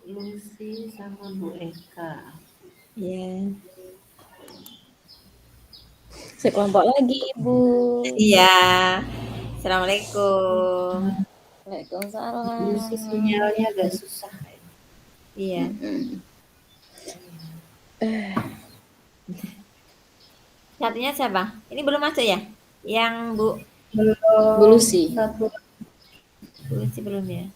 Lucy sama Bu Eka. Iya. Sekelompok lagi, Ibu. Iya. Assalamualaikum. Lucy Waalaikumsalam. sinyalnya agak susah. Iya. Satunya siapa? Ini belum masuk ya? Yang Bu Belum. Bu Lucy. Satu. Bu Lucy belum ya?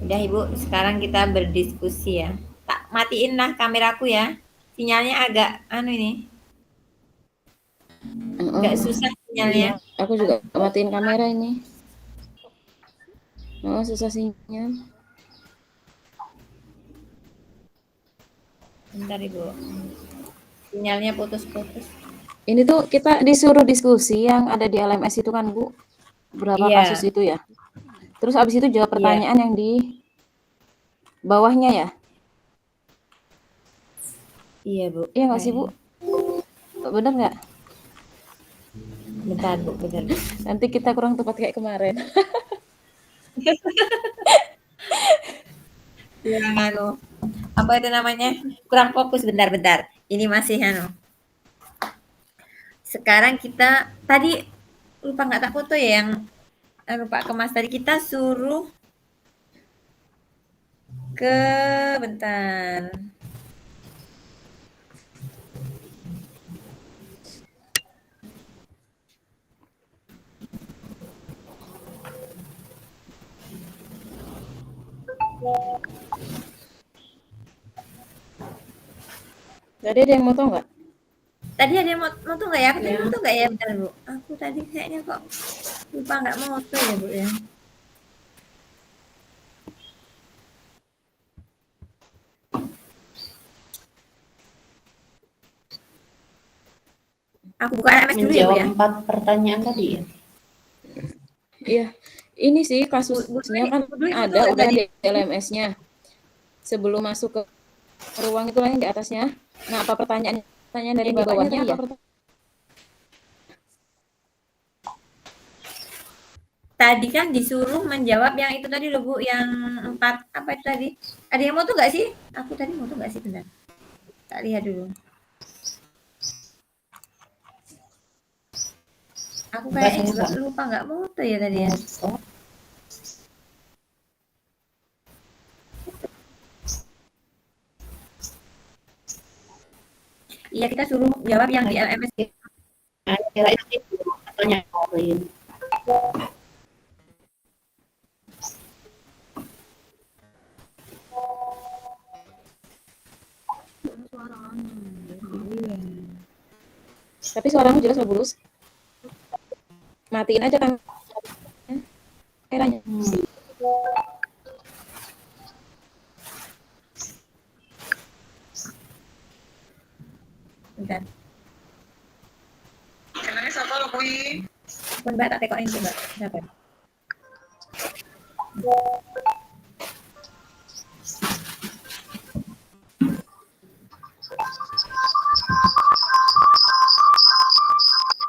Udah Ibu, sekarang kita berdiskusi ya. Tak matiin lah kameraku ya. Sinyalnya agak ini. Agak susah sinyalnya. Aku juga matiin kamera ini. Oh, susah sinyal. Bentar Ibu. Sinyalnya putus-putus. Ini tuh kita disuruh diskusi yang ada di LMS itu kan, Bu. Berapa Iya. kasus itu ya? Terus abis itu jawab pertanyaan yang di bawahnya ya? Iya, Bu. Iya nggak sih, Bu? Bener nggak? Bentar, Bu. Bentar. Nanti kita kurang tepat kayak kemarin. Kurang apa itu namanya? Kurang fokus, bentar. Ini masih Sekarang kita tadi lupa nggak tak foto ya yang lupa kemas tadi kita suruh ke bentar. Tadi ada yang mau tau nggak? Tadi ada yang moto nggak ya? Aku tadi moto nggak ya? Bentar, Bu. Aku tadi kayaknya kok lupa nggak moto ya, Bu ya. Aku buka LMS dulu ya, Bu ya. Menjawab 4 pertanyaan tadi ya. Iya. Ini sih kasusnya kan ada udah di LMS-nya. Sebelum masuk ke ruang itu yang di atasnya. Nah, apa pertanyaan dari bawahnya ya? Tadi kan disuruh menjawab yang itu tadi loh, Bu, yang 4 apa itu tadi? Ada yang moto nggak sih? Aku tadi moto nggak sih, bentar. Tak lihat dulu. Aku kayaknya juga lupa nggak moto ya tadi ya. Iya, kita suruh jawab yang di LMS. Kira-kira itu pertanyaan poin. Tapi suaramu jelas loh, Bulus. Matiin aja kan kameranya. Bentar. Kenanya siapa lo, Kui? Mbak tak tekokin coba. Siapa?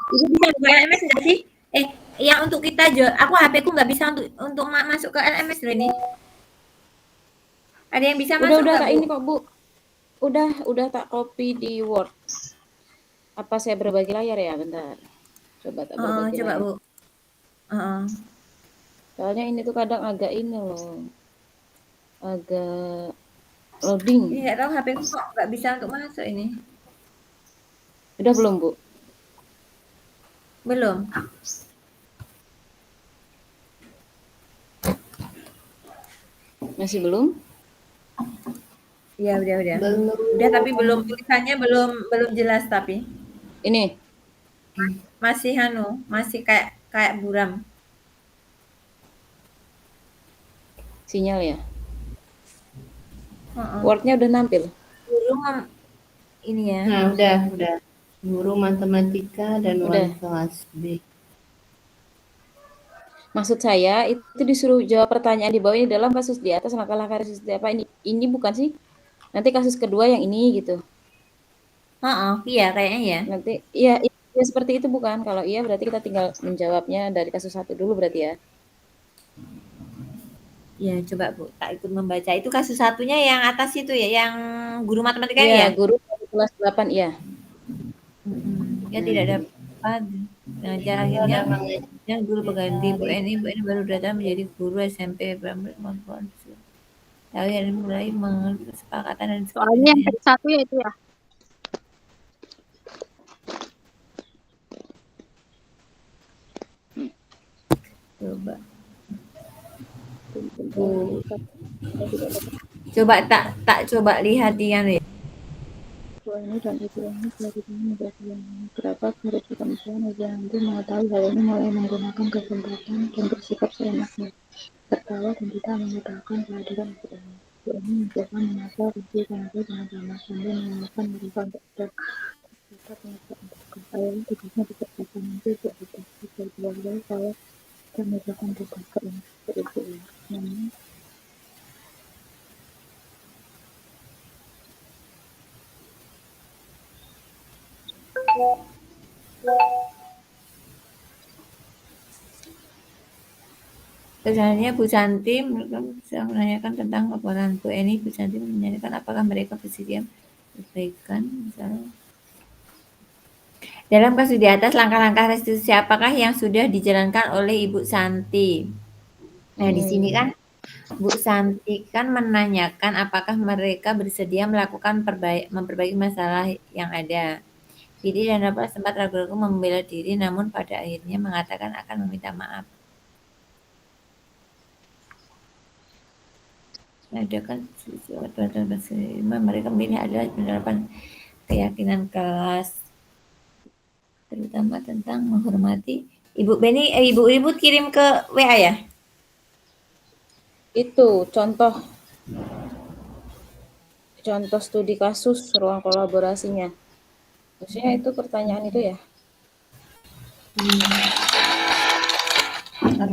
Ibu bisa buka LMS nggak sih? Yang untuk kita aku HP ku nggak bisa untuk masuk ke LMS loh ini. Ada yang bisa masuk Udah nggak, tak Bu? ini kok, Bu. Udah tak copy di Word. Apa saya berbagi layar ya? Bentar. Coba tak berbagi coba, layar. Bu. Soalnya ini tuh kadang agak ini loh. Agak loading. Ini nggak tahu HP ku kok nggak bisa untuk masuk ini. Udah belum, Bu? Belum. Masih belum? Iya, udah. Belum. Udah tapi belum tulisannya belum jelas tapi. Ini. Masih masih kayak buram. Sinyal ya? Word-nya udah nampil. Ini ya. Nah, udah. Guru matematika dan wali kelas B. Maksud saya itu disuruh jawab pertanyaan di bawah ini dalam kasus di atas langkah-langkah realistis apa ini? Ini bukan sih? Nanti kasus kedua yang ini gitu. Iya kayaknya ya. Nanti ya Ya seperti itu bukan? Kalau iya berarti kita tinggal menjawabnya dari kasus 1 dulu berarti ya? Ya, coba Bu, tak ikut membaca. Itu kasus satunya yang atas itu ya, yang guru matematika Iya, ya? guru dari kelas 8 iya. Dia tidak dapat mengajar akhirnya dan guru pengganti Bu Eni baru datang menjadi guru SMP Prambanan. Lalu yang mulai mengenai kesepakatan dan Soalnya yang sebagainya. satu ya itu ya. Coba. Bu. Coba tak coba lihat yang ya. Ini dan ibu ini sebagai menjadi yang berapa harus kemudian nanti mengetahui hal ini mulai menggunakan kesempatan dan bersikap seenaknya tertawa dan tidak mengatakan kehadiran ibu ini. Ibu ini mencoba menata kunci tenaga dengan sama sambil mengingatkan mereka untuk tetap mengucapkan tugas. Ayahnya tugasnya dikerjakan nanti untuk tugas keluarga saya dan mengerjakan tugas ke ini ke ibu ini. Namun Sebenarnya Bu Santi bisa menanyakan tentang laporan Bu Eni. Bu Santi menanyakan apakah mereka bersedia memberikan misalnya. Dalam kasus di atas, langkah-langkah restitusi apakah yang sudah dijalankan oleh Ibu Santi? Nah, di sini kan Bu Santi kan menanyakan apakah mereka bersedia melakukan memperbaiki masalah yang ada. Didi dan Rafa sempat ragu-ragu membela diri, namun pada akhirnya mengatakan akan meminta maaf. Ada kan mereka memilih adalah penerapan keyakinan kelas, terutama tentang menghormati. Ibu Beni, Ibu Ribut kirim ke WA ya? Itu contoh studi kasus ruang kolaborasinya. Maksudnya itu pertanyaan itu ya? Bentar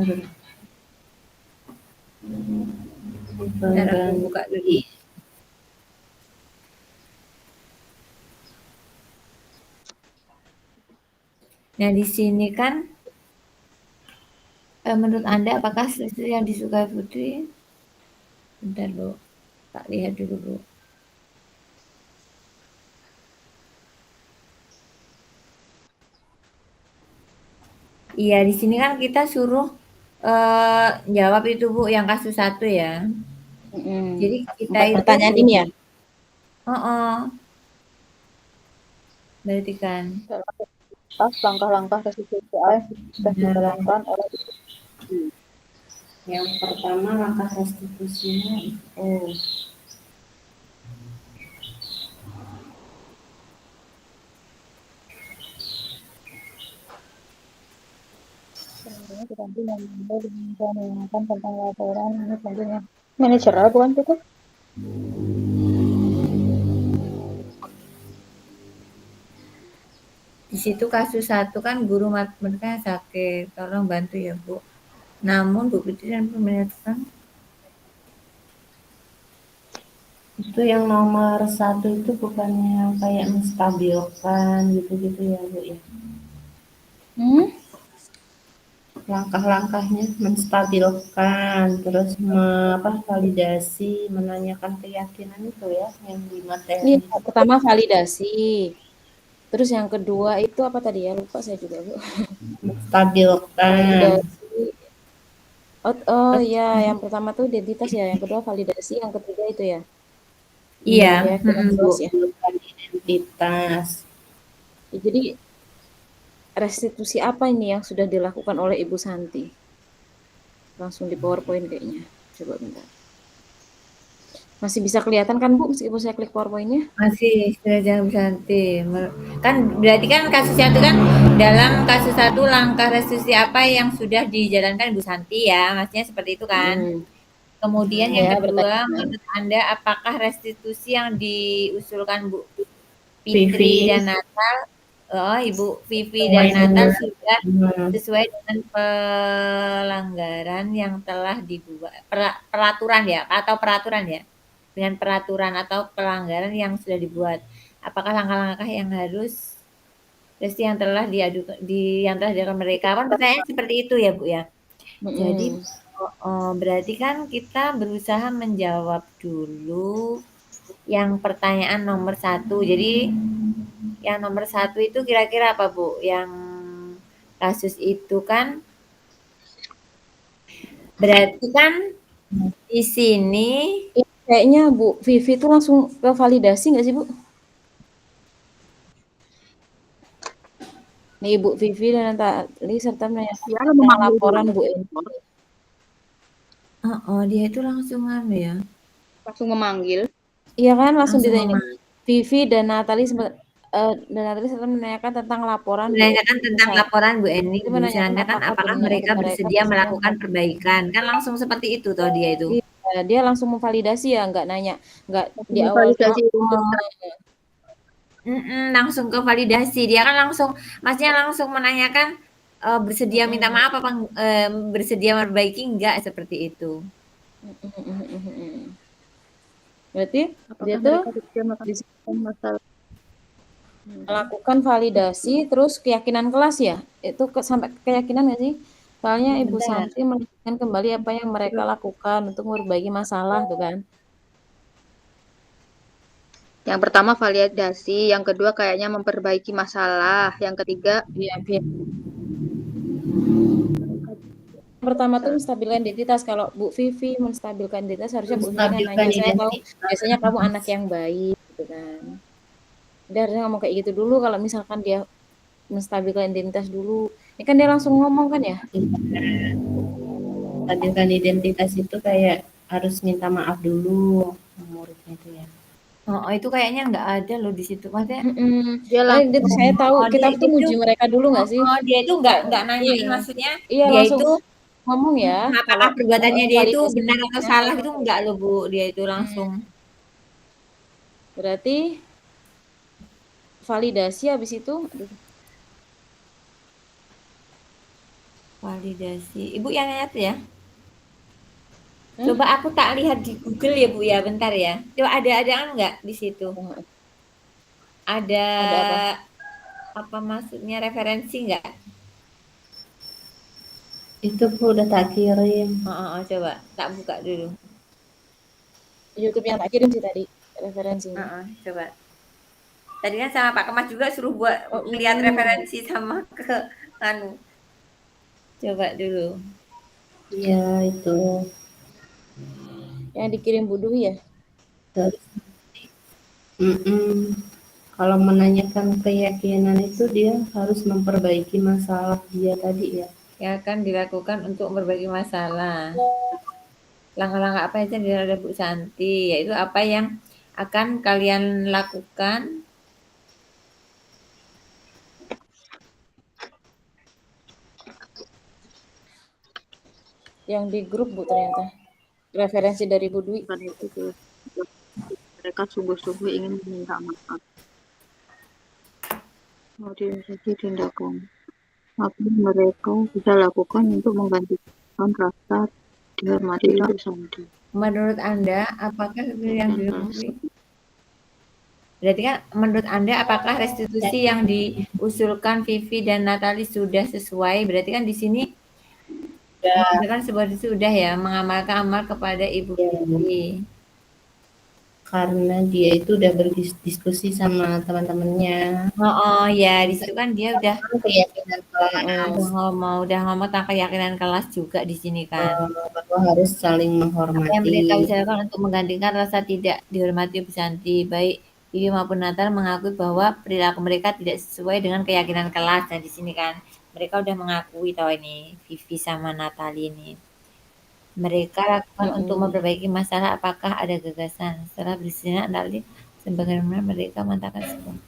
aku buka dulu. Nah, di sini kan menurut Anda apakah sesuatu yang disukai Putri? Bentar, Bu. Tak lihat dulu, Bu. Iya, di sini kan kita suruh jawab itu, Bu, yang kasus 1 ya. Jadi kita 4 itu pertanyaan ini ya? berarti kan. atas langkah-langkah restitusi yang sudah dijalankan oleh Yang pertama langkah restitusinya itu selanjutnya dibantu mengambil dan mengingatkan tentang laporan ini selanjutnya manajeral bukan itu. Di situ kasus 1 kan guru matematika sakit, tolong bantu ya, Bu. Namun Bu Putri dan menyatakan itu yang nomor 1 itu bukannya kayak menstabilkan gitu-gitu ya, Bu ya. Langkah-langkahnya menstabilkan, terus validasi, menanyakan keyakinan itu ya yang di materi. Iya, pertama validasi. Terus yang kedua itu apa tadi ya? Lupa saya juga, Bu. Menstabilkan. Validasi. Oh ya, yang pertama tuh identitas ya, yang kedua validasi, yang ketiga itu ya. iya, Keyakinan kelas ya. Identitas. Ya, jadi restitusi apa ini yang sudah dilakukan oleh Ibu Santi? Langsung di PowerPoint kayaknya. Coba bentar. Masih bisa kelihatan kan Bu meskipun saya klik PowerPoint-nya? masih sudah jangan berhenti. Kan berarti kan kasus 1 kan dalam kasus 1 langkah restitusi apa yang sudah dijalankan Bu Santi ya, maksudnya seperti itu kan. Kemudian yang Ya, kedua, bertanya. menurut Anda apakah restitusi yang diusulkan Bu Vivi. Fitri dan Natal, Ibu Vivi dan Natal sudah sesuai dengan pelanggaran yang telah dibuat, peraturan ya, atau peraturan ya, dengan peraturan atau pelanggaran yang sudah dibuat. Apakah langkah-langkah yang harus yang telah diadukan mereka. Kan pertanyaan seperti itu ya, Bu, ya. Jadi berarti kan kita berusaha menjawab dulu yang pertanyaan nomor 1. Jadi yang nomor 1 itu kira-kira apa, Bu? Yang kasus itu kan berarti kan di sini Kayaknya Bu Vivi itu langsung ke validasi nggak sih, Bu? Nih Bu Vivi dan Natali serta menyampaikan laporan Bu Eni. dia itu langsung ya. Langsung memanggil. Iya kan, langsung Langsung ditanya. Vivi dan Natali serta menanyakan tentang laporan Bu Eni. Menanyakan tentang laporan Bu Eni, Jadi menanyakan apakah mereka bersedia melakukan perbaikan. Kan langsung seperti itu toh dia itu. Iya, dia langsung memvalidasi ya, nggak nanya, nggak di awal. Langsung ke validasi. Dia kan maksudnya langsung menanyakan bersedia minta maaf apa bersedia memperbaiki enggak, seperti itu. Berarti dia tuh melakukan validasi terus keyakinan kelas ya, itu sampai keyakinan nggak sih? Soalnya Ibu Santi menanyakan kembali apa yang mereka lakukan untuk memperbaiki masalah tuh kan. Yang pertama validasi, yang kedua kayaknya memperbaiki masalah, yang ketiga pertama tuh menstabilkan identitas. Kalau Bu Vivi menstabilkan identitas, harusnya Bu Vivi kan nanya, saya tahu biasanya kamu anak yang baik gitu kan. Dia harusnya ngomong kayak gitu dulu kalau misalkan dia menstabilkan identitas dulu. Ini kan dia langsung ngomong kan ya? Menstabilkan identitas itu kayak harus minta maaf dulu muridnya itu ya. Itu kayaknya nggak ada loh di situ, maksudnya. Saya tahu kita tuh muji mereka dulu nggak sih? Dia itu nggak nanyain, maksudnya iya, dia langsung itu ngomong ya. Apakah perbuatannya dia itu benar atau salah itu enggak loh Bu, dia itu langsung. Berarti validasi habis itu. Validasi. Ibu yang nanya tuh ya? Coba aku tak lihat di Google ya Bu ya, bentar ya. Coba ada enggak di situ? Ada apa maksudnya, referensi enggak? Itu Bu udah tak kirim. Coba tak buka dulu. YouTube yang tak kirim sih tadi referensinya. Coba. Tadi kan sama Pak Kemas juga suruh buat lihat referensi sama ke Coba dulu. Iya, itu. Yang dikirim Bu Dwi ya? Kalau menanyakan keyakinan itu dia harus memperbaiki masalah dia tadi ya. Yang akan dilakukan untuk memperbaiki masalah. Langkah-langkah apa yang dilakukan Bu Santi, yaitu apa yang akan kalian lakukan yang di grup Bu, ternyata referensi dari Bu Dwi. Mereka sungguh-sungguh ingin meminta maaf. Jadi tindakan apa mereka bisa lakukan untuk menggantikan rasa dihormati Ibu Santi. Menurut Anda, apakah yang berarti kan menurut Anda apakah restitusi yang diusulkan Vivi dan Natali sudah sesuai? Berarti kan di sini kan sudah ya mengamalkan amal kepada Ibu Vivi. Karena dia itu udah berdiskusi sama teman-temannya. Ya, di situ kan dia udah keyakinan kelas. Udah ngomong tentang keyakinan kelas juga di sini kan. Bahwa harus saling menghormati. Apa yang mereka bicarakan untuk menggantikan rasa tidak dihormati Bu Santi, baik Vivi maupun Natal mengakui bahwa perilaku mereka tidak sesuai dengan keyakinan kelas. Nah, di sini kan mereka udah mengakui tahu ini Vivi sama Natali ini. Mereka lakukan untuk memperbaiki masalah. Apakah ada gagasan setelah bersinar Natali sebagaimana mereka mengatakan sebelum.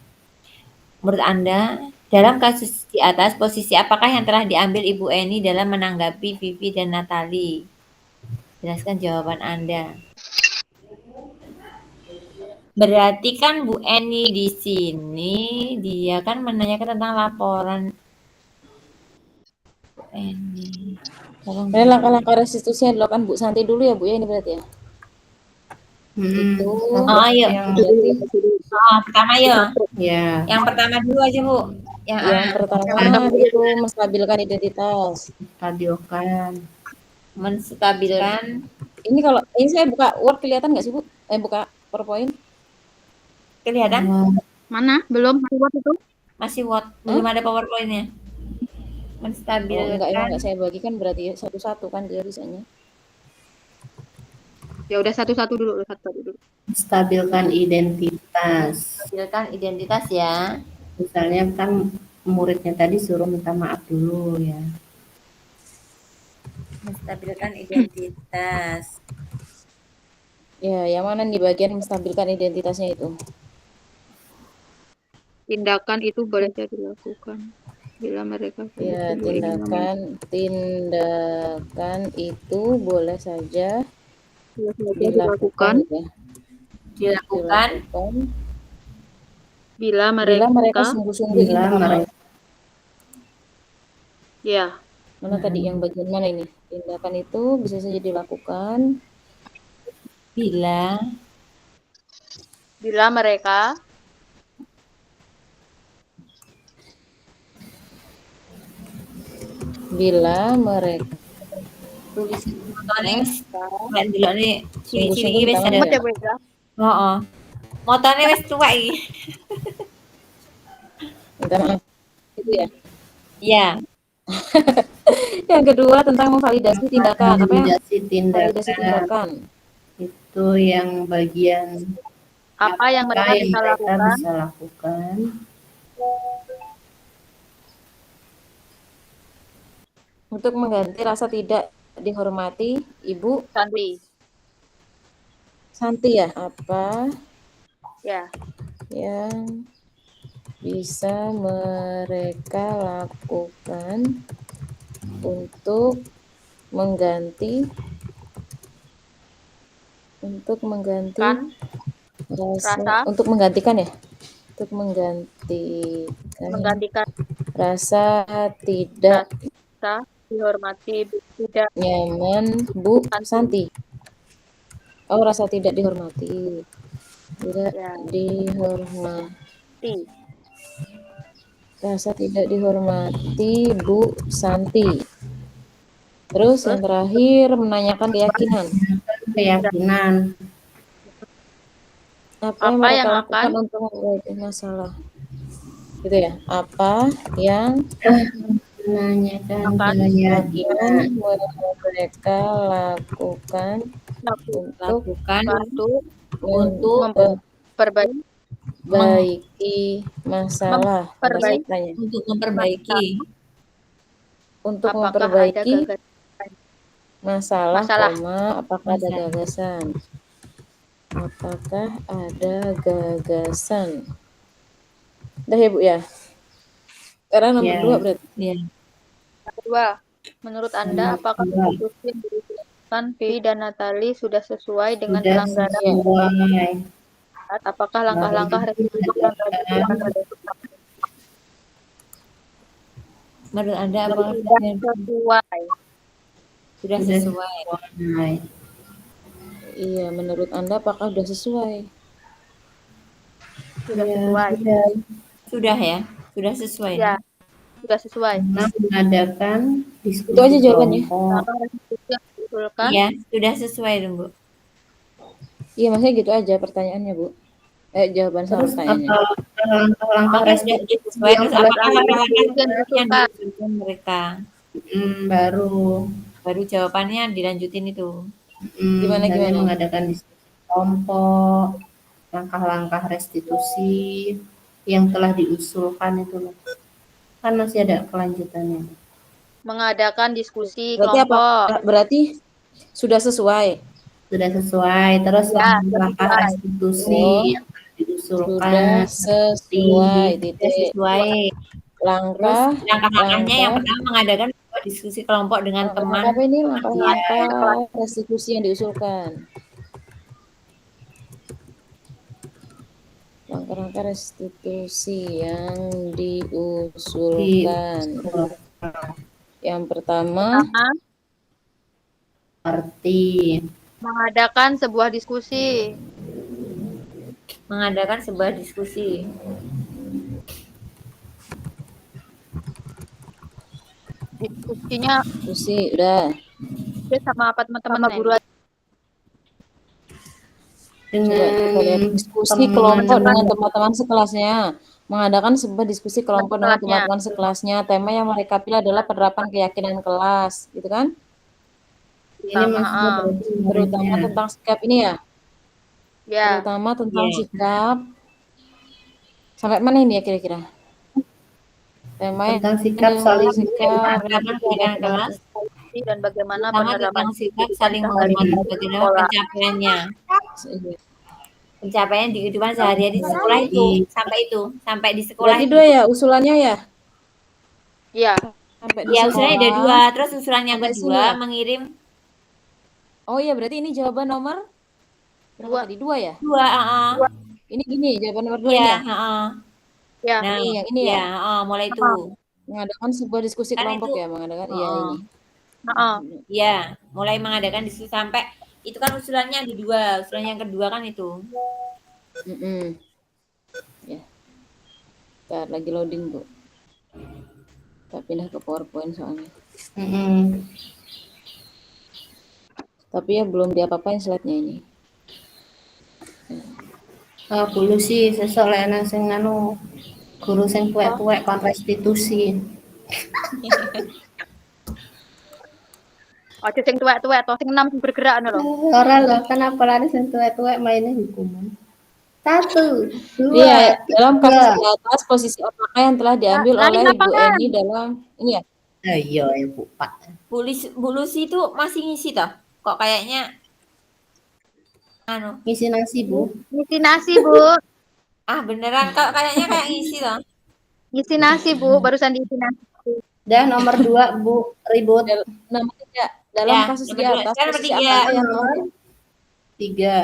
Menurut Anda, dalam kasus di atas, posisi apakah yang telah diambil Ibu Eni dalam menanggapi Vivi dan Natali? Jelaskan jawaban Anda. Berarti kan Bu Eni di sini dia kan menanyakan tentang laporan Bu Eni. Langkah-langkah restitusi yang dilakukan Bu Santi dulu ya Bu ya, ini berarti ya? Itu. Ayo. Pertama ya. Ya. Yang pertama dulu aja Bu. Yang pertama itu menstabilkan identitas. Stabilkan. menstabilkan Ini kalau ini saya buka Word kelihatan nggak sih Bu? Buka PowerPoint. kelihatan Mana? Belum buat itu? masih Word, belum ada PowerPoint-nya. Oh enggak, emang Menstabilkan enggak saya bagikan berarti satu-satu kan dia bisanya. Ya udah satu-satu dulu, satu-satu dulu. Stabilkan identitas. identitas ya. Misalnya kan muridnya tadi suruh minta maaf dulu ya. Menstabilkan identitas. Ya, yang mana di bagian menstabilkan identitasnya itu? Tindakan itu boleh saja dilakukan bila mereka Ya, sungguh-sungguh ingin tindakan itu boleh saja dilakukan dilakukan ya. Dilakukan bila Bila mereka mereka sungguh-sungguh ingin Bila minta maaf. mereka ya Mana tadi yang bagian mana ini? Tindakan itu bisa saja dilakukan bila bila mereka tulis motone wis kalian delokne ciri-ciri sungguh-sungguh iki wis minta ada. maaf ya. Bu ya. Heeh. Motone wis tuwek iki. Minta maaf. Itu ya. Iya. Yang kedua tentang memvalidasi tindakan. Apa ya? validasi Validasi tindakan, tindakan. itu yang bagian Apa yang mereka bisa lakukan bisa lakukan Untuk mengganti rasa tidak dihormati Ibu Santi Santi ya. Apa ya yang bisa mereka lakukan untuk mengganti kan rasa untuk menggantikan ya, untuk menggantikan menggantikan rasa tidak rasa dihormati tidak nyaman Bu Santi. Santi. Oh, rasa tidak dihormati. Tidak Ya. dihormati. Ti. Rasa tidak dihormati Bu Santi. Terus yang terakhir menanyakan keyakinan. keyakinan Apa yang Apa mereka yang lakukan akan untuk memperbaiki masalah? Gitu ya. Apa yang menanyakan akan keyakinan mereka lakukan untuk Lakukan untuk memperbaiki memperbaiki masalah. Apa saya tanya? untuk memperbaiki Untuk apakah ada memperbaiki gagasan masalah, Masalah. apakah ada gagasan? Apakah ada gagasan? Udah ya Bu ya? Sekarang nomor Ya. 2 berarti. ya. Kedua, menurut Anda Nomor apakah dua. diskusi yang dilakukan Vivi dan Natali sudah sesuai dengan sudah pelanggaran? sesuai. Apakah langkah-langkah restitusi yang tadi dilakukan Menurut Anda apakah sudah sesuai? sudah sesuai? sesuai. Iya, menurut Anda apakah sudah sesuai? Sudah Ya, sesuai. Sudah ya? Sudah sesuai. Ya, sudah sesuai. Karena mengadakan diskusi Itu aja jawabannya. kelompok. Langkah restitusi yang diusulkan Iya, sudah sesuai dong, Bu. Iya, maksudnya gitu aja pertanyaannya, Bu. Jawaban sama Terus pertanyaannya. langkah-langkah Apakah sudah restitusi sesuai? yang Terus apakah langkah-langkah yang yang diusulkan diusulkan mereka? baru Jawabannya dilanjutin itu. Gimana? misalnya mengadakan diskusi kelompok, langkah-langkah restitusi yang telah diusulkan itu loh. Kan masih ada kelanjutannya. mengadakan diskusi Berarti apa? kelompok. Berarti sudah sesuai. Sudah sesuai. Terus Ya, langkah sesuai. restitusi yang telah diusulkan. Sudah sesuai. Sudah Titik. sesuai. Langkah Langkah-langkahnya yang pertama mengadakan diskusi kelompok dengan teman. apa ini langkah-langkah restitusi yang diusulkan? Langkah-langkah restitusi yang diusulkan. Yang pertama, Arti mengadakan sebuah diskusi. Mengadakan sebuah diskusi. Diskusinya Diskusi udah. sama apa teman-teman guru aja. Coba kita lihat Dengan diskusi teman kelompok dengan teman-teman sekelasnya. Mengadakan sebuah diskusi kelompok dengan Kelasnya. teman-teman sekelasnya. Tema yang mereka pilih adalah penerapan keyakinan kelas, gitu kan? ini maksudnya berarti Terutama muridnya. tentang sikap ini ya. Ya. Terutama tentang Iya. sikap. Sampai mana ini ya kira-kira? Tema Tentang sikap yang saling sikap Penerapan keyakinan kelas, Dan bagaimana terutama penerapan tentang sikap saling menghormati bagaimana sekolah. pencapaiannya. Pencapaian di kehidupan sehari-hari di sekolah itu, sampai di sekolah Berarti itu. dua ya usulannya ya? Iya. Sampai di Ya, sekolah. usulannya ada 2, terus usulan yang Sampai kedua sini ya? mengirim Oh iya, berarti ini jawaban nomor berapa Dua. tadi? 2 ya? 2, Ini gini, jawaban nomor 2 Iya, ini ya? Ya. Nah, Yang ini iya, ya? mulai itu. Mengadakan sebuah diskusi Kan kelompok itu, ya, mengadakan iya ini. Iya, mulai mengadakan diskusi sampai itu kan usulannya ada 2, usulan yang kedua kan itu. Ya. Bentar, lagi loading, Bu. Kita pindah ke PowerPoint soalnya. Tapi ya belum diapa-apain slide-nya ini. Dulu sih sesuk lek nang sing anu guru sing tuwek-tuwek kon restitusi. Ojo sing tuwek-tuwek toh sing 6 sing bergerak ngono lho. Ora lho, kenapa lari sing tuwek-tuwek mainnya hukuman. 1, 2, Iya, dalam kasus 3. di atas posisi apakah yang telah diambil Lari oleh Ibu lapangan. Eni dalam ini ya? Iya, Ibu Pak. Bu Lucy itu masih ngisi toh? Kok kayaknya anu. Ngisi nasi, Bu. Ngisi nasi, Bu. Beneran kok kayaknya kayak ngisi toh. Ngisi nasi, Bu. Barusan diisi nasi. Dah nomor 2, Bu, ribut. Nomor 3, dalam Ya, kasus nomor di dua. atas Sekarang posisi nomor 3. apakah yang telah Nomor 3.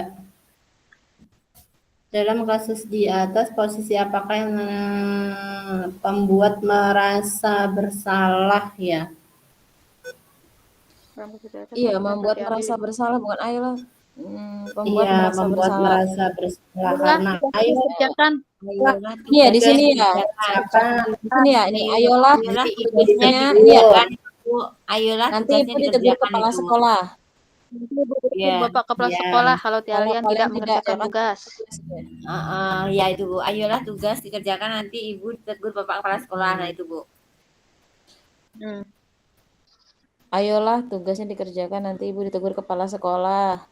Dalam kasus di atas posisi apakah yang pembuat merasa bersalah ya? Iya, membuat merasa bersalah bukan ayolah. Pembuat Iya, merasa membuat bersalah. merasa bersalah karena ayo Kerjakan. Iya, di sini ya. silakan. Di sini ya, ini ayolah Ayolah tugasnya tugasnya ini ya. dikerjakan itu. Ayolah Nanti tugasnya Ibu ditegur dikerjakan kepala itu. sekolah. Iya. Bapak kepala Iya. sekolah kalau Kalau kalian tidak kalian mengerjakan tidak tugas. Ya itu Bu. Ayolah tugas dikerjakan nanti Ibu ditegur Bapak kepala sekolah. Nah itu Bu. Ayolah tugasnya dikerjakan nanti Ibu ditegur kepala sekolah.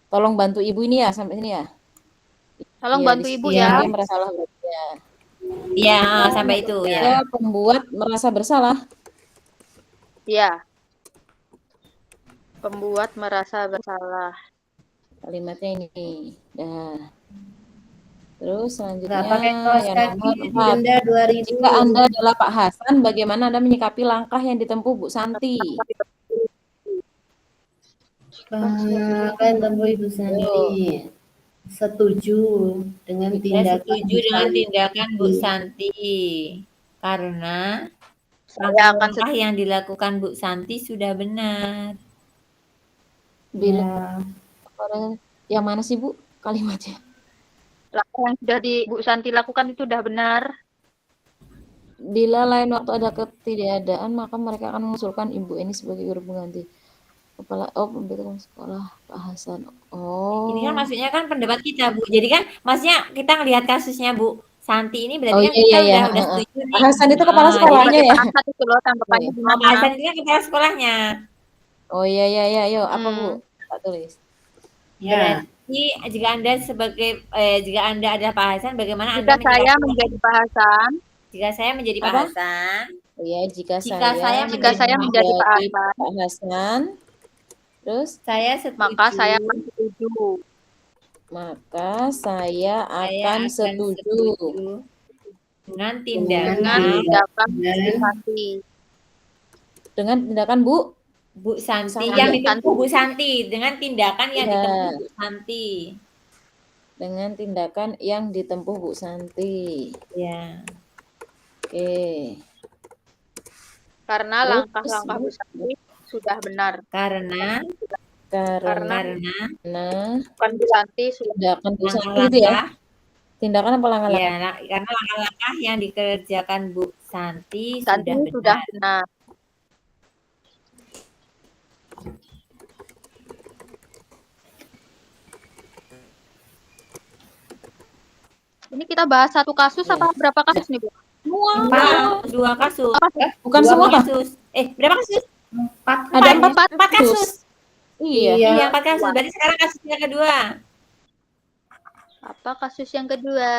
Tolong bantu Ibu ini ya sampai sini ya. Tolong Iya, bantu di Ibu sini ya. dia merasa salah berarti ya. Iya, sampai itu ya. Ya, pembuat merasa bersalah. Iya. Pembuat merasa bersalah. Kalimatnya ini. Dah. Terus Nggak selanjutnya pakai kaos yang kaki nomor 4. denda 2.000. Jika Anda adalah Pak Hasan, bagaimana Anda menyikapi langkah yang ditempuh Bu Santi? Kalian temui Ibu Santi. Setuju dengan Saya tindakan setuju Bu dengan Santi. tindakan Bu Santi karena Saya akan langkah yang dilakukan Bu Santi sudah benar. Bila Ya. yang mana sih Bu kalimatnya? langkah yang sudah Bu Santi lakukan itu sudah benar. Bila lain waktu ada ketiadaan, maka mereka akan mengusulkan Ibu Eni sebagai guru pengganti. Kepala pembentukan sekolah Pak Hasan. Ini kan maksudnya kan pendapat kita Bu. Jadi kan maksudnya kita ngelihat kasusnya Bu Santi ini berarti Oh, kan iya, kita iya. udah setuju nih. Pak Hasan itu kepala sekolahnya ya? Pak Hasan itu loh tanggapannya Pak gimana? Hasan itu kan kepala sekolahnya. Oh iya iya iya, yuk apa Bu? Tak tulis. Ya. Berarti jika Anda jika Anda adalah Pak Hasan, bagaimana Jika Anda saya menyikapi- menjadi Pak Hasan, Jika saya menjadi Pak Apa? Hasan, Oh iya, jika Jika saya saya menjadi Pak Hasan, Pak Hasan, terus saya setuju. maka saya akan setuju. maka saya akan setuju dengan Dengan tindakan tindakan Dan Bu Santi. dengan tindakan Bu Bu Santi Santi. yang ditempuh Bu Santi, dengan tindakan yang Iya. ditempuh Bu Santi. dengan tindakan yang ditempuh Bu Santi. Ya. Oke. Karena Terus, langkah-langkah Bu Santi sudah benar. Karena Karena Bukan Bu Santi sudah tindakan Bu Santi itu ya. langkah-langkah Tindakan apa langkah-langkah? karena langkah-langkah yang dikerjakan Bu Santi Santi sudah sudah benar. benar. Ini kita bahas satu kasus apa berapa kasus nih, Bu? Dua kasus. Bukan Dua semua. Kasus. Berapa kasus? 4 Ada Empat 4 kasus. Iya. Iya, 4 kasus. Berarti sekarang kasus yang kedua. Apa kasus yang kedua?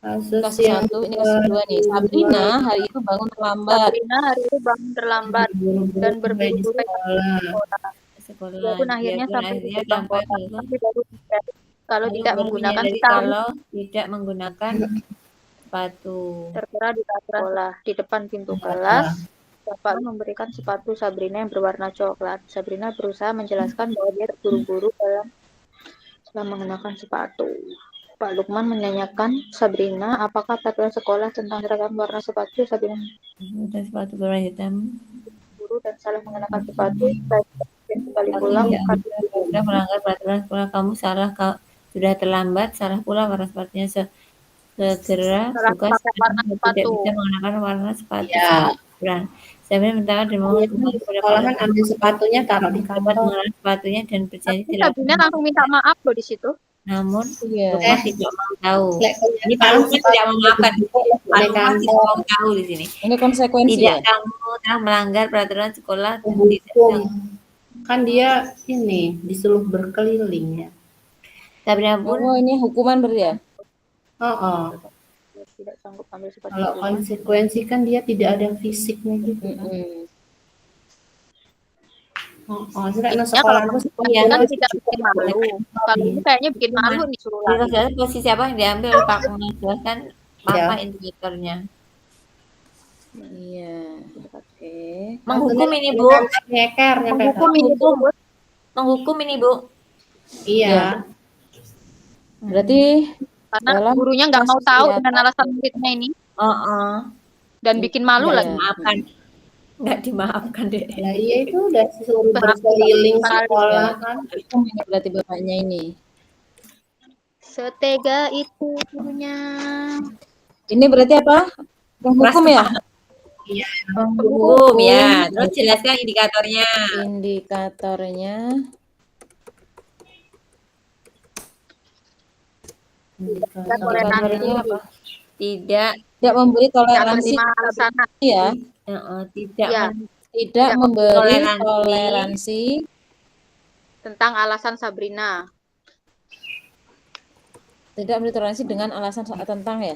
kasus Kasus yang 1, ini kasus 2 nih. Sabrina hari itu bangun terlambat. Sabrina hari itu bangun terlambat dan berburu-buru ke Sekolah. Walaupun akhirnya sampai di gerbang sampai kota, tapi baru kalau tidak menggunakan menyadari sepatu kalau tidak menggunakan sepatu. tertera di sekolah di depan pintu kelas. Bapak memberikan sepatu Sabrina yang berwarna coklat. Sabrina berusaha menjelaskan bahwa dia terburu-buru setelah mengenakan sepatu. Pak Lukman menanyakan Sabrina, apakah peraturan sekolah tentang seragam warna sepatu Sabrina Dan sepatu berwarna hitam. guru dan salah mengenakan sepatu. Dan kembali pulang Sudah melanggar peraturan sekolah, kamu salah, sudah terlambat, salah pula warna sepatunya. Segera salah buka pakai warna tidak sepatu. bisa mengenakan warna sepatu. Ya. Saya minta dan mohon Di sekolahan ambil sepatunya taruh di dapat kantor. mengenal sepatunya dan berjanji Tapi tidak. Sabrina langsung minta maaf loh di situ. Namun Iya. Lukman tidak mau tahu. Lek Ini Pak Lukman tidak mau maafkan. Pak di Lukman tidak kantor. mau tahu di sini. Ini konsekuensi Tidak, ya. kamu telah melanggar peraturan sekolah dan tidak Hukum. Kan dia ini disuruh berkeliling ya. Sabrina pun Oh, ini hukuman berarti ya. Tidak sanggup ambil sepatu. Kalau konsekuensi kan dia tidak ada fisiknya gitu. Mm-mm. Karena sekolah aku Ya kan tidak bikin malu. Kalau ini kayaknya bikin malu nih suruh di lari. kegiatan posisi apa yang diambil oleh Pak menjelaskan apa indikatornya. Iya. Oke. Menghukum ini Bu. nyeker Menghukum ini Bu. Menghukum ini Bu. Iya. Berarti Karena dalam gurunya nggak mau kasus tahu ya, dengan alasan muridnya ini dan bikin malu Iya, lagi. Maafkan. Nggak dimaafkan deh. Ya iya itu udah disuruh berkeliling sekolah kan. hukum ini berarti bapaknya ini. Setega itu gurunya. Ini berarti apa? Menghukum ya? Iya. Menghukum ya. Terus jelaskan indikatornya. Indikatornya indikatornya apa? Tidak Tidak memberi Nggak toleransi menerima alasan. ya. tidak Ya. Tidak Tidak memberi toleransi. toleransi Tentang alasan Sabrina. tidak memberi toleransi dengan alasan tentang ya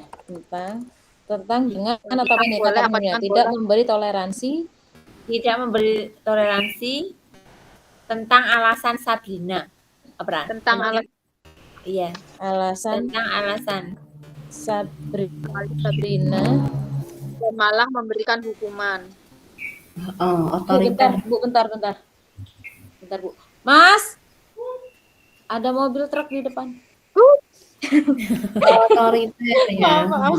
tentang dengan atau apa nih Boleh, kata apa umumnya dengan tidak boleh? memberi toleransi tidak memberi toleransi tentang alasan Sabrina. Apa? Tentang alasan Iya, alasan tentang alasan. Sabrina. dan malah memberikan hukuman. Otoriter. Bentar Bu. Mas, ada mobil truk di depan. Otoriter ya. Maaf.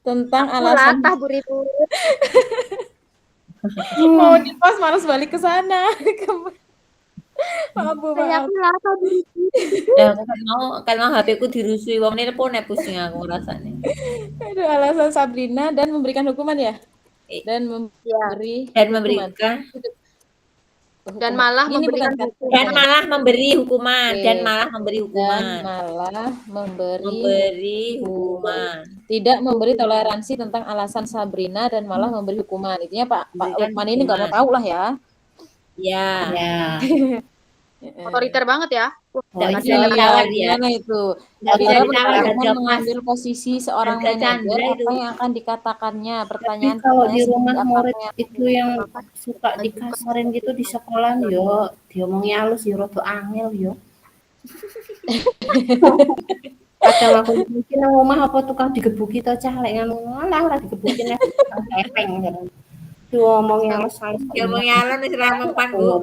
Tentang Aku alasan latah Bu Ribu. mau di pas malas balik ke sana. Maaf Bu, Saya maaf. aku latah Bu Ribu. Ya, kan mau HP ku dirusui wong nelpon pusing aku rasanya. Aduh, alasan Sabrina dan memberikan hukuman ya? Dan Ya. memberikan Dan malah Ini memberikan bukan hukuman. Dan malah memberi hukuman. Oke. Dan malah memberi dan hukuman. malah Memberi hukuman. tidak memberi toleransi tentang alasan Sabrina dan malah memberi hukuman. Intinya Pak Memberikan Lukman ini nggak mau hukuman. tahu lah ya. Ya. Ya. Otoriter banget ya. Nggak bisa Iya, ditawar dia. gimana itu? Nggak bisa Bila ditawar, Pak ada Lukman job mengambil posisi seorang Harga manajer, Chandra itu. apa yang akan dikatakannya? Tapi Pertanyaan kalau di seperti rumah apa murid yang itu yang suka dikasarin gitu di sekolah yo, diomongnya halus yo rada angel yo. Kadang aku mungkin nang omah apa tukang digebuki to cah lek ngono lah digebuki nek epeng ngono. Diomongnya halus-halus. Ngomong nyalon wis ra mempan, Bu.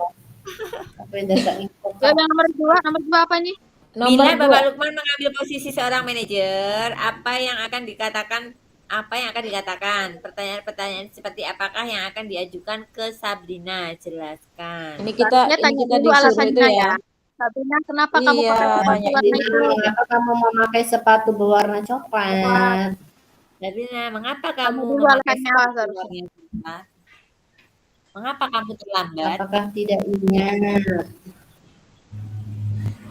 Apa yang dadak ikut. Dan yang nomor dua apa nih? nomor Bila dua? Bapak Lukman mengambil posisi seorang manajer, apa yang akan dikatakan? Pertanyaan-pertanyaan seperti apakah yang akan diajukan ke Sabrina? Jelaskan. Ini kita Tanya dulu disuruh alasannya itu ya. Sabrina, kenapa kamu Iya, pakai sepatu tanya warna ini. itu? Mengapa kamu memakai sepatu berwarna coklat? Sabrina, mengapa kamu dulu memakai alasannya sepatu harus. warna coklat? Mengapa kamu terlambat? Apakah tidak ingat?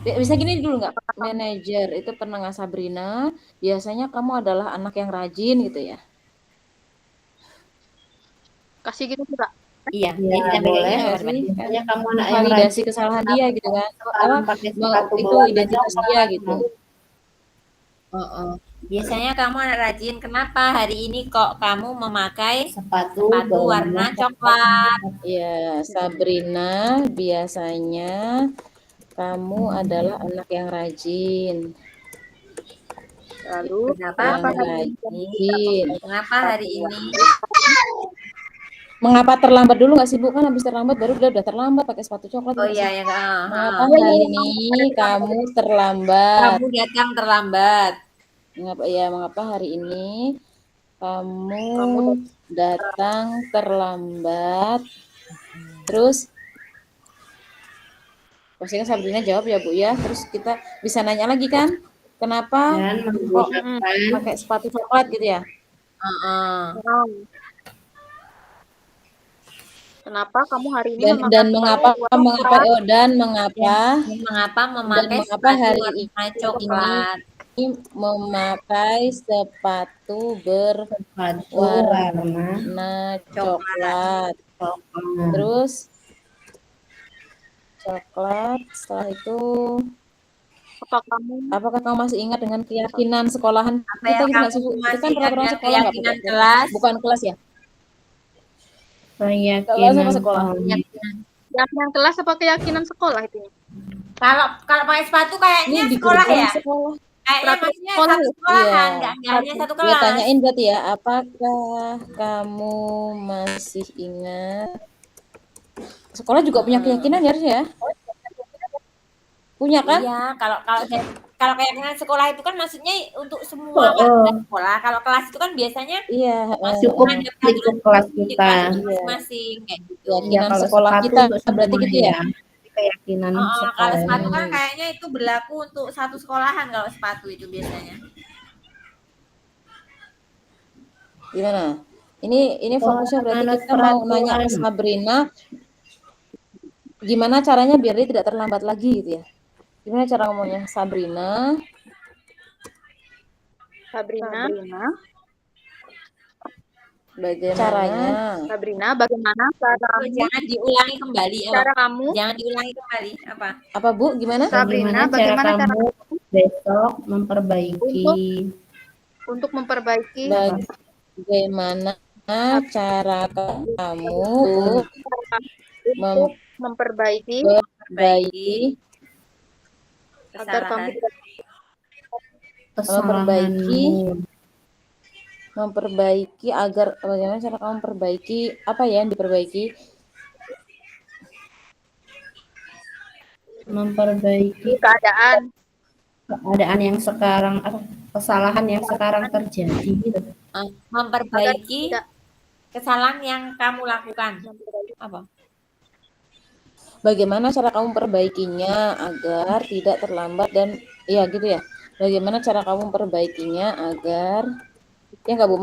Bisa gini dulu nggak? Manajer itu penengah Sabrina, biasanya kamu adalah anak yang rajin gitu ya. Kasih gitu juga. Iya, Ya, jadi ditambah kayak boleh. gini apa Nggak teman? sih? Kan Misalnya kamu anak yang validasi rajin, kesalahan kenapa dia gitu kan. sekarang pakai sepatu Itu berwarna identitas dia coklat? gitu. Oh. Biasanya kamu anak rajin. Kenapa hari ini kok kamu memakai Sepatu sepatu berwarna warna coklat? Ya, Sabrina, biasanya kamu adalah anak yang rajin. Lalu Kenapa Yang hari ini? rajin. Kenapa hari ini? Mengapa terlambat dulu nggak sih Bu? Kan habis terlambat baru udah terlambat pakai sepatu coklat Oh gitu iya, sih. yang Mengapa Iya, hari iya, ini kamu terlambat? kamu datang terlambat. Mengapa hari ini kamu kamu datang terlambat? Terus pastikan Sabrina jawab ya Bu ya. Terus kita bisa nanya lagi kan? Kenapa dan kok menggunakan pakai sepatu coklat gitu ya? kenapa kamu hari ini Dan memakai mengapa dan Mengapa memakai mengapa sepatu hari warna ini coklat? memakai sepatu sepatu berwarna warna coklat. coklat. Terus coklat, setelah itu apakah kamu masih ingat dengan keyakinan sekolahan Apa kita yang gitu nggak sih kamu Bu? Itu masih kan ingat peraturan dengan sekolah nggak keyakinan pakai kelas? bukan kelas ya? Keyakinan sama sekolah. keyakinan kelas apa keyakinan sekolah itu? Kalau pakai sepatu Ini kayaknya di sekolah gerbang ya? sekolah. Kayaknya Peraturan maksudnya sekolah satu ya? sekolahan, Iya. nggak hanya satu Ya kelas. tanyain berarti ya, apakah kamu masih ingat? Sekolah juga punya keyakinan ya harusnya ya? Punya kan? Iya, kalau keyakinan sekolah itu kan maksudnya untuk semua warga sekolah. Kalau kelas itu kan biasanya Iya, cukup ada ikut peraturan kelas di kita. kelas itu Iya. masing-masing kayak gitu. Ya Keyakinan kalau sekolah sepatu kita untuk berarti semua gitu ya? Keyakinan Kalau sekolah. sepatu kan kayaknya itu berlaku untuk satu sekolahan kalau sepatu itu biasanya. Gimana? Ini fokusnya berarti Menurut kita mau nanya ke peraturan. Sabrina gimana caranya biar dia tidak terlambat lagi gitu ya. Gimana cara ngomongnya Sabrina? Bagaimana caranya? Sabrina, bagaimana cara Jangan diulangi kembali. kamu? Jangan diulangi kembali. Apa Bu? Gimana? Bagaimana cara kamu besok memperbaiki Untuk memperbaiki Bagaimana cara kamu untuk memperbaiki memperbaiki agar kamu tidak kesalahanmu? memperbaiki agar bagaimana cara kamu memperbaiki apa ya yang diperbaiki? Memperbaiki keadaan yang sekarang atau kesalahan yang sekarang terjadi gitu. Memperbaiki kesalahan yang kamu lakukan. Apa? Bagaimana cara kamu memperbaikinya agar tidak terlambat dan ya gitu ya. Bagaimana cara kamu memperbaikinya agar ya nggak Bu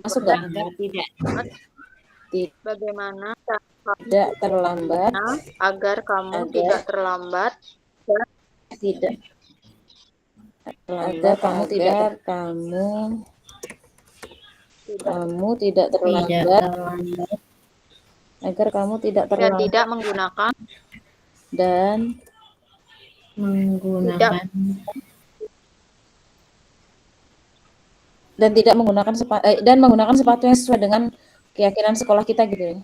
masuk nggak? Agar tidak bagaimana Tidak terlambat agar kamu Agar- tidak terlambat tidak agar kamu tidak Tidak terlambat terlambat agar kamu tidak dan terlambat tidak menggunakan dan menggunakan tidak menggunakan sepatu yang sesuai dengan keyakinan sekolah kita gitu ya.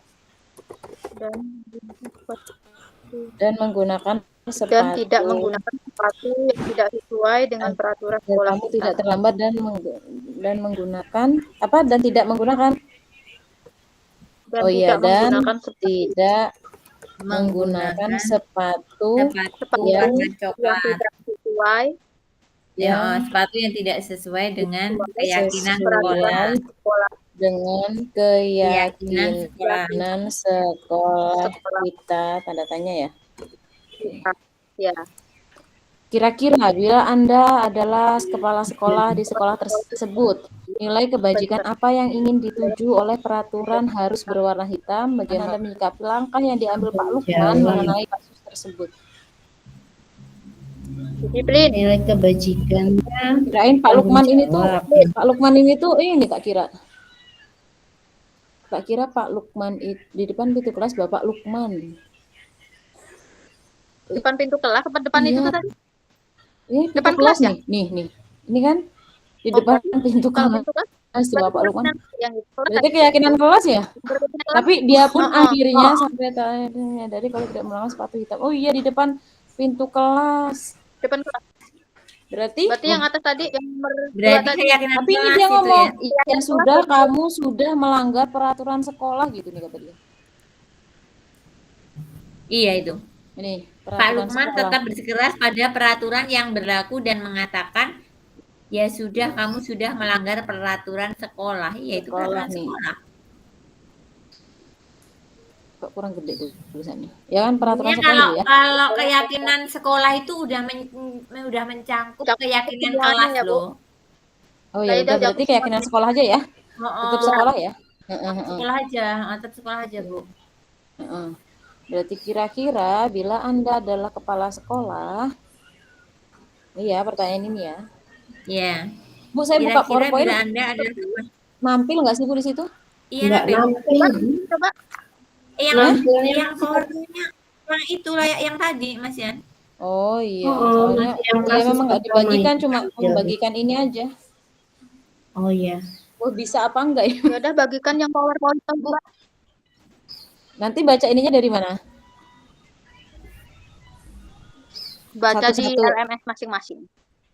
Dan menggunakan sepatu dan tidak menggunakan sepatu yang tidak sesuai dengan peraturan dan sekolah kamu kita. tidak terlambat dan menggunakan apa dan tidak menggunakan Dan oh iya dan menggunakan sepatu tidak menggunakan sepatu yang yang coklat. tidak sesuai Sepatu yang tidak sesuai dengan keyakinan sesuai sekolah. dengan keyakinan sekolah kita tanda tanya ya. ya. Kira-kira bila Anda adalah kepala sekolah di sekolah tersebut, nilai kebajikan apa yang ingin dituju oleh peraturan harus berwarna hitam? Bagaimana menyikapi langkah yang diambil Pak Lukman mengenai kasus tersebut? Disiplin. Nilai kebajikannya Kirain Pak tanggung Lukman ini tuh, jawab. Pak Lukman ini tuh ini tak kira. Tak kira Pak Lukman di depan pintu kelas Bapak Lukman. Depan pintu kelas, depan itu Iya, tuh tadi. ini pintu Depan kelas kelas ya? nih. Ini kan di Oh, depan berarti pintu kalau kelas pintu kelas, tuh berarti Bapak Lukman. keyakinan yang itu. Kelas Berarti tadi. keyakinan kelas ya? Berarti kelas. Tapi dia pun Heeh. akhirnya sampai tanya dari kalau tidak melakukan sepatu hitam. Oh iya di depan pintu kelas. Depan kelas. Berarti Berarti yang atas tadi, yang nomor 2 Berarti tadi. keyakinan tapi ini kelas dia itu ngomong ya. ya sudah kamu sudah melanggar peraturan sekolah gitu nih kata dia. Iya itu. Ini Pak peraturan Lukman sekolah. tetap bersikeras pada peraturan yang berlaku dan mengatakan, ya sudah kamu sudah melanggar peraturan sekolah. Iya itu Sekolah peraturan nih. sekolah. Kok kurang gede tuh tulisannya. Ya kan peraturan Sebenarnya sekolah kalau ya. kalau keyakinan sekolah itu udah mencangkup keyakinan kelas Ya, Bu. loh. Oh Nah, ya udah udah berarti jawab keyakinan sekolah aja ya. Tetap Oh, sekolah ya. sekolah aja, tetap sekolah aja Bu. Heeh. Berarti kira-kira bila Anda adalah kepala sekolah, iya pertanyaan ini ya. Ya. Bu, saya buka Kira-kira PowerPoint. bila Anda adalah Nampil nggak sih Bu di situ? iya Enggak nampil. nampil. Coba. Yang Nampilnya yang PowerPoint-nya yang itu layak yang tadi Mas Yan. Oh iya, Oh, soalnya masih yang iya kasus memang nggak pertama dibagikan, itu cuma nampil. membagikan ini aja. Oh iya. Oh bisa apa enggak ya? Ya udah bagikan yang PowerPoint, Bu. Nanti baca ininya dari mana? Baca di Satu-satu. LMS masing-masing.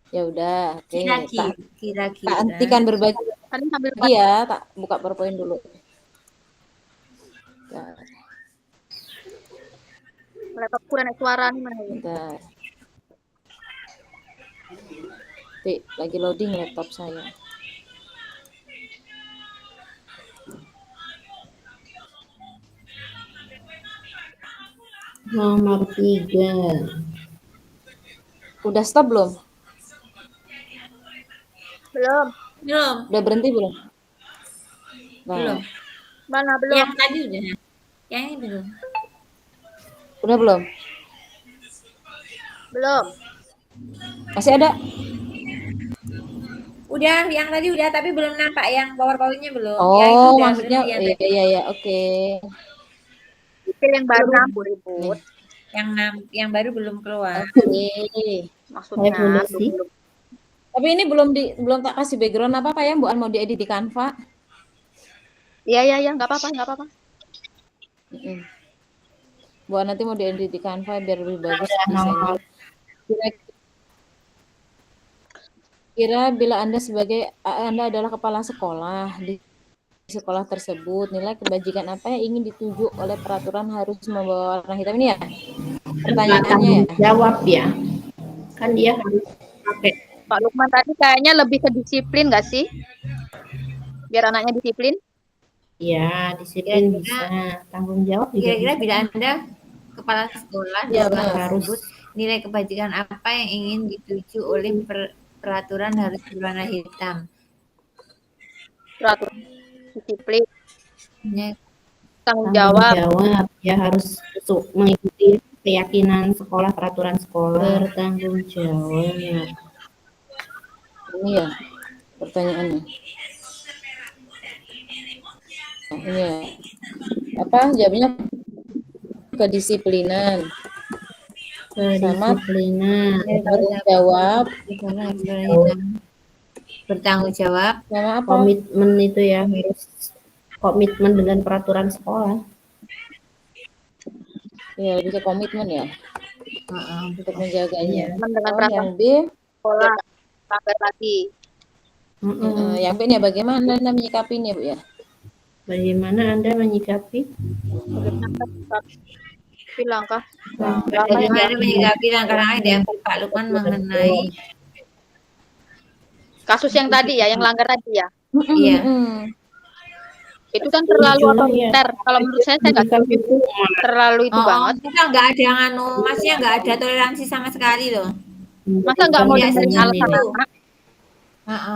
Ya udah, oke. Tak Kira-kira. hentikan berbagi. Kalian sambil Iya, tak buka PowerPoint dulu. Bentar, laptopku dan suara nih mana ya? bentar. Lagi loading laptop saya. Nomor 3. Udah stop belum? Belum. Belum. Udah berhenti belum? Nah, Belum. Mana belum? Yang tadi udah. Yang ini belum. udah belum? Belum. Masih ada? Udah, yang tadi udah tapi belum nampak yang PowerPoint-nya belum. Oh, Ya, itu udah maksudnya berhenti, iya, oke. Itu yang baru ribut. yang baru belum keluar. Oke. Maksudnya Revolusi. belum. Tapi ini belum tak kasih background apa ya, Bu An mau diedit di Canva. Iya, nggak apa-apa. Mm-mm. Bu An nanti mau diedit di Canva biar lebih bagus Udah desainnya. nomor. Kira bila Anda adalah kepala sekolah di sekolah tersebut, nilai kebajikan apa yang ingin dituju oleh peraturan harus membawa warna hitam ini ya? Pertanyaannya ya. Tanggung jawab ya. Kan dia harus pakai. Pak Lukman tadi kayaknya lebih ke disiplin nggak sih? Biar anaknya disiplin. Ya, disiplin Kira-kira- bisa. Tanggung jawab juga Kira-kira bisa. bila Anda kepala sekolah di Ya, sekolah benar. tersebut, nilai kebajikan apa yang ingin dituju oleh peraturan harus berwarna hitam? Peraturan disiplin, Ya, tanggung Tanggung jawab. jawab. Ya harus mengikuti keyakinan sekolah, peraturan sekolah. Bertanggung jawab. Ini ya pertanyaannya. Nah, ini ya. Apa jawabnya? Kedisiplinan. Kedisiplinan. Bertanggung jawab. Sekolah harus berwarna hitam. Bertanggung jawab. Sama apa? Komitmen itu ya harus komitmen dengan peraturan sekolah. Ya lebih ke komitmen ya untuk menjaganya. Dengan Oh, peraturan yang B, sekolah. Sampai lagi. yang B nya bagaimana Anda menyikapinya Bu ya? Bagaimana Anda menyikapi? Langkah. Bagaimana menyikapi langkah-langkah yang diambil Pak Lukman mengenai Kasus yang tadi ya, yang langgar tadi ya. Iya. Itu kan terlalu Itulah, otoriter. Kalau menurut saya nggak setuju. Terlalu itu banget. Kita nggak ada masnya nggak ada toleransi sama sekali loh. Masa nggak mau Iya, dengerin iya. alasan anak?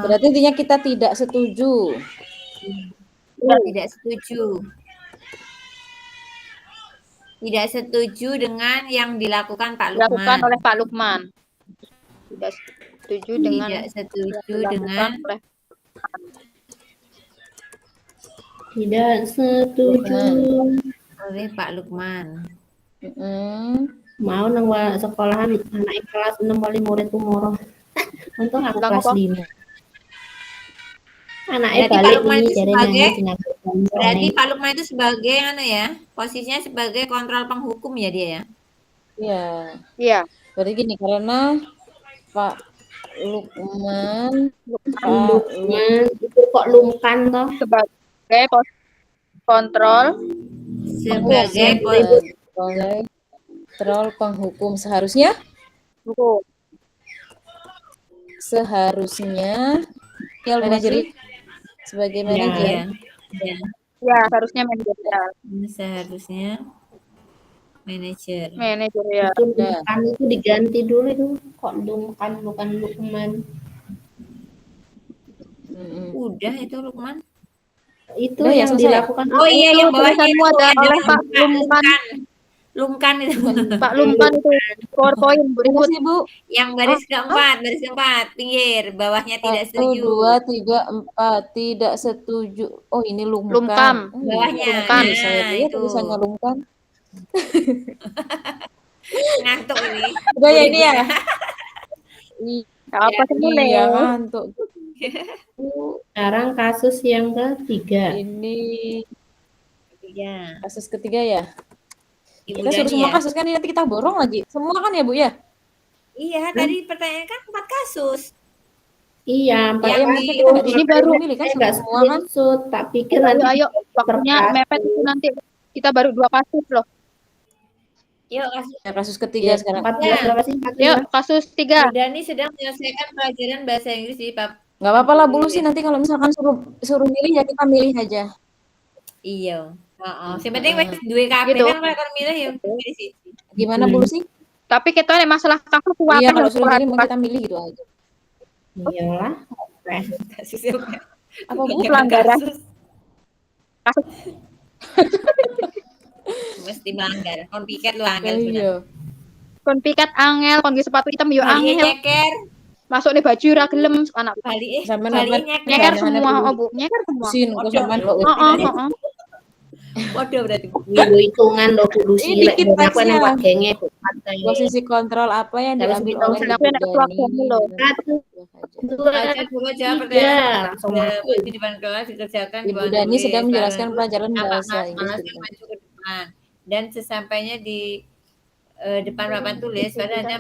Berarti intinya kita tidak setuju. Tidak setuju. Tidak setuju dengan yang dilakukan Pak Dilakukan Lukman. oleh Pak Lukman. Tidak setuju dengan Tidak setuju yang dilakukan dengan oleh Tidak setuju. oleh Pak Lukman. Mau nang sekolahan anak kelas 6 wali murid umur. Untung aku Bilang kelas apa? 5. Anaknya Berarti Pak balik Lukman ini itu jadi sebagai nangis Berarti Pak Lukman itu sebagai posisinya sebagai kontrol penghukum ya dia ya. Iya. Iya, Berarti gini, karena Pak Lukman, Lukman itu kok lumkan toh? sebagai pos kontrol Sebagai sebagai kontrol penghukum hukum. seharusnya manajer sebagai Ya. manajer. ya. Ya, harusnya manajerial. Seharusnya manajer. Manajerial. Itu lumkan itu diganti dulu itu. Kok lumkan bukan Lukman. Udah itu Lukman. Itu Udah ya, yang selesai? dilakukan Oh iya, Itu yang bawahnya tulisanmu itu ada yang oleh dalam Pak Lumkan. Lumkan itu. Pak Lumkan itu PowerPoint berikut. Makasih, Bu. Yang baris keempat, pinggir, bawahnya tidak 1, setuju. 2, 3, 4 tidak setuju. Oh, ini Lumkam. lumkan. Oh, iya. Bawahnya. Lumkan. Ini saya Nah, lihat itu. tulisannya lumkan. Ngantuk ini. Udah ya ini ya. Apa sih Iya, Leo? ngantuk. Sekarang kasus yang ketiga. Ini Ya. kasus ketiga ya. Ibu Kita suruh Dani semua ya. kasus kan, ini nanti kita borong lagi. Semua kan ya, Bu ya? Iya, tadi pertanyaan kan 4 kasus. Iya, Yang Yang di- maksudnya kita nggak Ini baru milih kan saya nggak semua kan? screenshot, tak pikir Ayo, nanti ayo, waktunya per mepet itu kasus. nanti. Kita baru 2 kasus loh. Yuk, kasus. Ya, kasus ketiga Iya, sekarang. 14 berapa sih? Yuk, 14. kasus 3. Bu Dani sedang menyelesaikan pelajaran bahasa Inggris di Pak. Nggak apa-apa lah, Bu Lucy, nanti kalau misalkan suruh milih ya kita milih aja. Iya. Heeh. Yang penting wis duwe kabeh Gitu. kan kalau milih ya milih sih. Gimana Bu Lucy? Tapi kita nih masalah kasus Iya, apa kalau suruh milih mah kita milih gitu aja. Iyalah. Kasusnya Apa Bu? pelanggaran. mesti melanggar. Kon piket lu angel Oh, sudah. iya. Kon piket angel, kon di sepatu hitam yo Bali angel. nyeker, Masuk nih baju ra gelem anak. Bali Sampai Bali dapat nyeker. Nyeker Jangan semua, ada oh Bu, nyeker semua. Sin, kok sampai lo. Heeh. Waduh berarti. Ibu hitungan loh Bu Lucy. Ini Lek dikit aku teksnya. enak gengnya Bu. Santai. Posisi kontrol apa yang Harus diambil dihitung oleh sedap. Ibu Enak keluargamu Dani? loh. Satu, dua, Baca dulu jawab tiga. pertanyaan. Langsung masuk. Di depan kelas dikerjakan di Ibu bawah Dani tulis. sedang menjelaskan pelajaran Nampak bahasa Mas Inggris. Malas yang maju ke depan. Dan sesampainya di depan papan tulis, pada hanya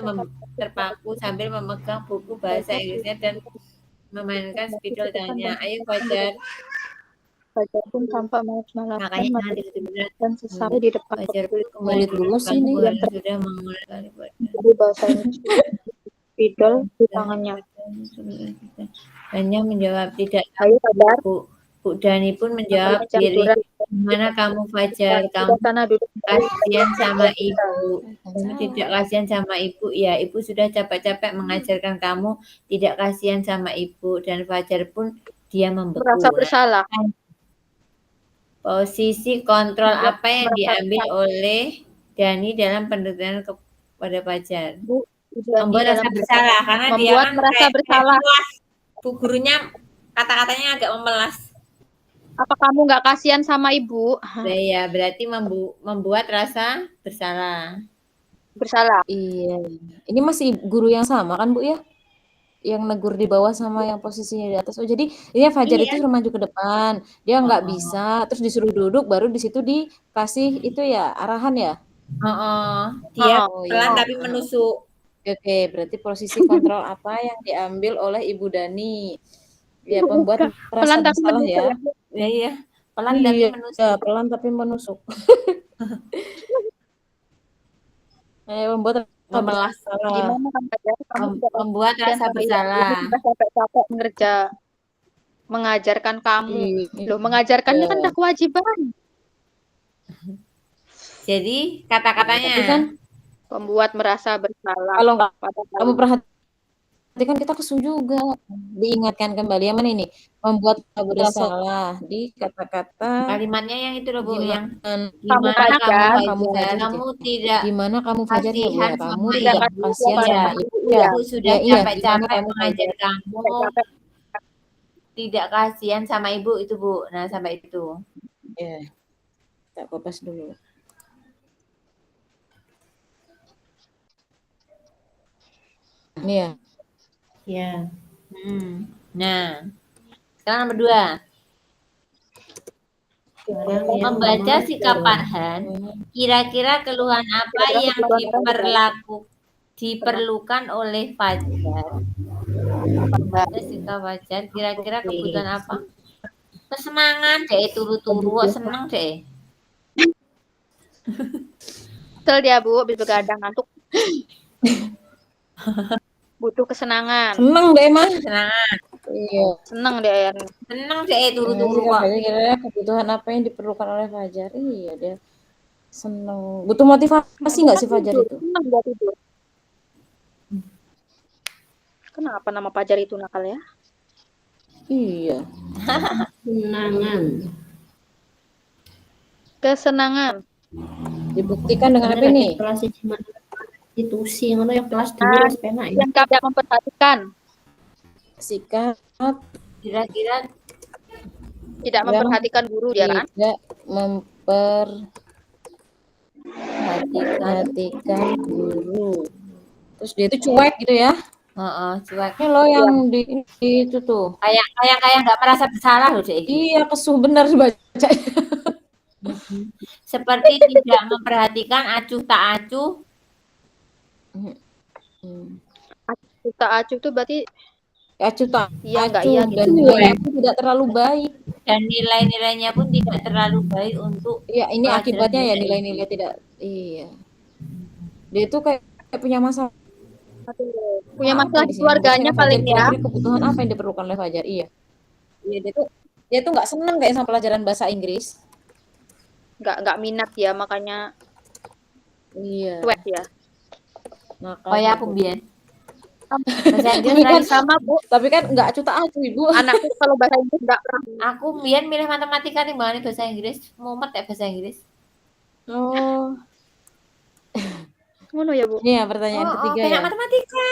terpaku sambil memegang buku bahasa Inggrisnya dan memainkan spidol tangannya. Ayo Fajar. Fajar pun tampak malas-malasan Makanya nanti kemudian dan sesampai di depan Fajar pun Kembali dulu sini. yang sudah memulai jadi bahasa Inggris spidol di tangannya. hanya menjawab tidak. Ayo Fajar, Bu Dani pun menjawab diri. Gimana kamu Fajar? Kamu sana duduk. kasihan sama ibu. Kamu tidak kasihan sama ibu. Ya, ibu sudah capek-capek mengajarkan kamu tidak kasihan sama ibu. Dan Fajar pun dia membeku. Merasa bersalah. Posisi kontrol apa yang diambil oleh Dani dalam pendekatan kepada Fajar? Bu, Dani Membuat rasa dalam bersalah karena dia membuat kan merasa kayak bersalah. memelas. Bu gurunya kata-katanya agak memelas. Apa kamu nggak kasihan sama ibu? Ya, berarti membuat rasa bersalah. Bersalah. Iya. Ini masih guru yang sama kan Bu ya? Yang negur di bawah sama yang posisinya di atas. Oh jadi ini Fajar itu suruh maju ke depan. Dia nggak bisa, terus disuruh duduk, baru di situ dikasih itu ya arahan ya. Dia Oh, pelan iya. tapi menusuk. Oke, berarti posisi kontrol apa yang diambil oleh Ibu Dani? Ya pembuat rasa Pelan tapi bersalah menusuk ya. Ya, iya. Pelan tapi Iya, menusuk. pelan tapi menusuk. Membuat Memelas. Gimana kan Fajar? Kamu tidak Membuat kasihan rasa sama ibu. bersalah. Ibu sudah capek-capek mengajarkan kamu. Iya. Loh, mengajarkannya kan udah kewajiban. Jadi Tapi kan kata-katanya Pembuat merasa bersalah. kalau nggak Pada kamu perhatikan kan kita kesu juga. Diingatkan kembali. Yang mana ini? Membuat kita bersalah di kata-kata Kalimatnya yang itu loh Bu, yang gimana gimana kamu Fajar. kamu Fajar, Fajar, kamu tidak gimana kamu Fajar ya Bu kasihan ya? Kamu sama tidak ibu, kasihan ya, sama ibu ya? ibu sudah Ya iya, gimana capek-capek kamu mengajar Fajar? kamu, tidak kasihan sama ibu itu Bu. Nah, sampai itu. Ya, tak kopas dulu. Ini ya. Ya. Nah, sekarang nomor 2. Sekarang yang Membaca nomor sikap 2. Farhan, kira-kira keluhan apa yang diperlukan oleh Fajar? Membaca sikap Fajar, kira-kira kebutuhan apa? Kesenangan deh, turu-turu, seneng deh. Betul dia Bu, habis begadang ngantuk. Butuh kesenangan. Seneng deh mah. Kesenangan. Iya. Seneng deh akhirnya. Seneng deh, Nah, turu-turu sikap kok. Fajar kira-kira kebutuhan apa yang diperlukan oleh Fajar? Iya, dia seneng. Butuh motivasi nggak sih Fajar Tidur. itu? Seneng dia tidur. Kenapa nama Fajar itu nakal ya? Iya. Kenangan. Kesenangan. Dibuktikan dengan apa Bener ini? kelas cuma institusi ngono ya kelas dulu wis penak ya. Yang tidak memperhatikan. Sikap Kira-kira Tidak memperhatikan guru dia kan? tidak memperhatikan guru. Terus dia itu cuek gitu ya? cuek. Ini loh yang di itu tuh. Kayak nggak merasa bersalah loh deh. Iya, kesuh bener baca. Seperti tidak memperhatikan acuh tak acuh. Acuh tak acuh tuh berarti Acuh tak iya nggak acuh iya dan gitu. nilainya pun tidak terlalu baik. Dan nilai-nilainya pun tidak terlalu baik untuk Iya, ini pelajaran akibatnya ya bahasa nilai-nilai tidak. Iya. Dia itu kayak punya masalah. Punya Apa masalah di di sini? keluarganya Fajar paling ya. kira-kira kebutuhan apa yang diperlukan oleh Fajar? Iya. Iya, dia tuh nggak seneng kayak sama pelajaran bahasa Inggris. Nggak minat ya, makanya Iya. cuek ya. Oh ya, Pumbian. Bahasa Inggris lagi sama Bu. Tapi kan nggak acuh tak acuh Ibu. Anakku kalau bahasa Inggris nggak pernah. Aku Bian milih matematika timbangane bahasa Inggris. Mumet ya bahasa Inggris. Oh. Ngono ya Bu. Ini ya pertanyaan ketiga ya. Matematika.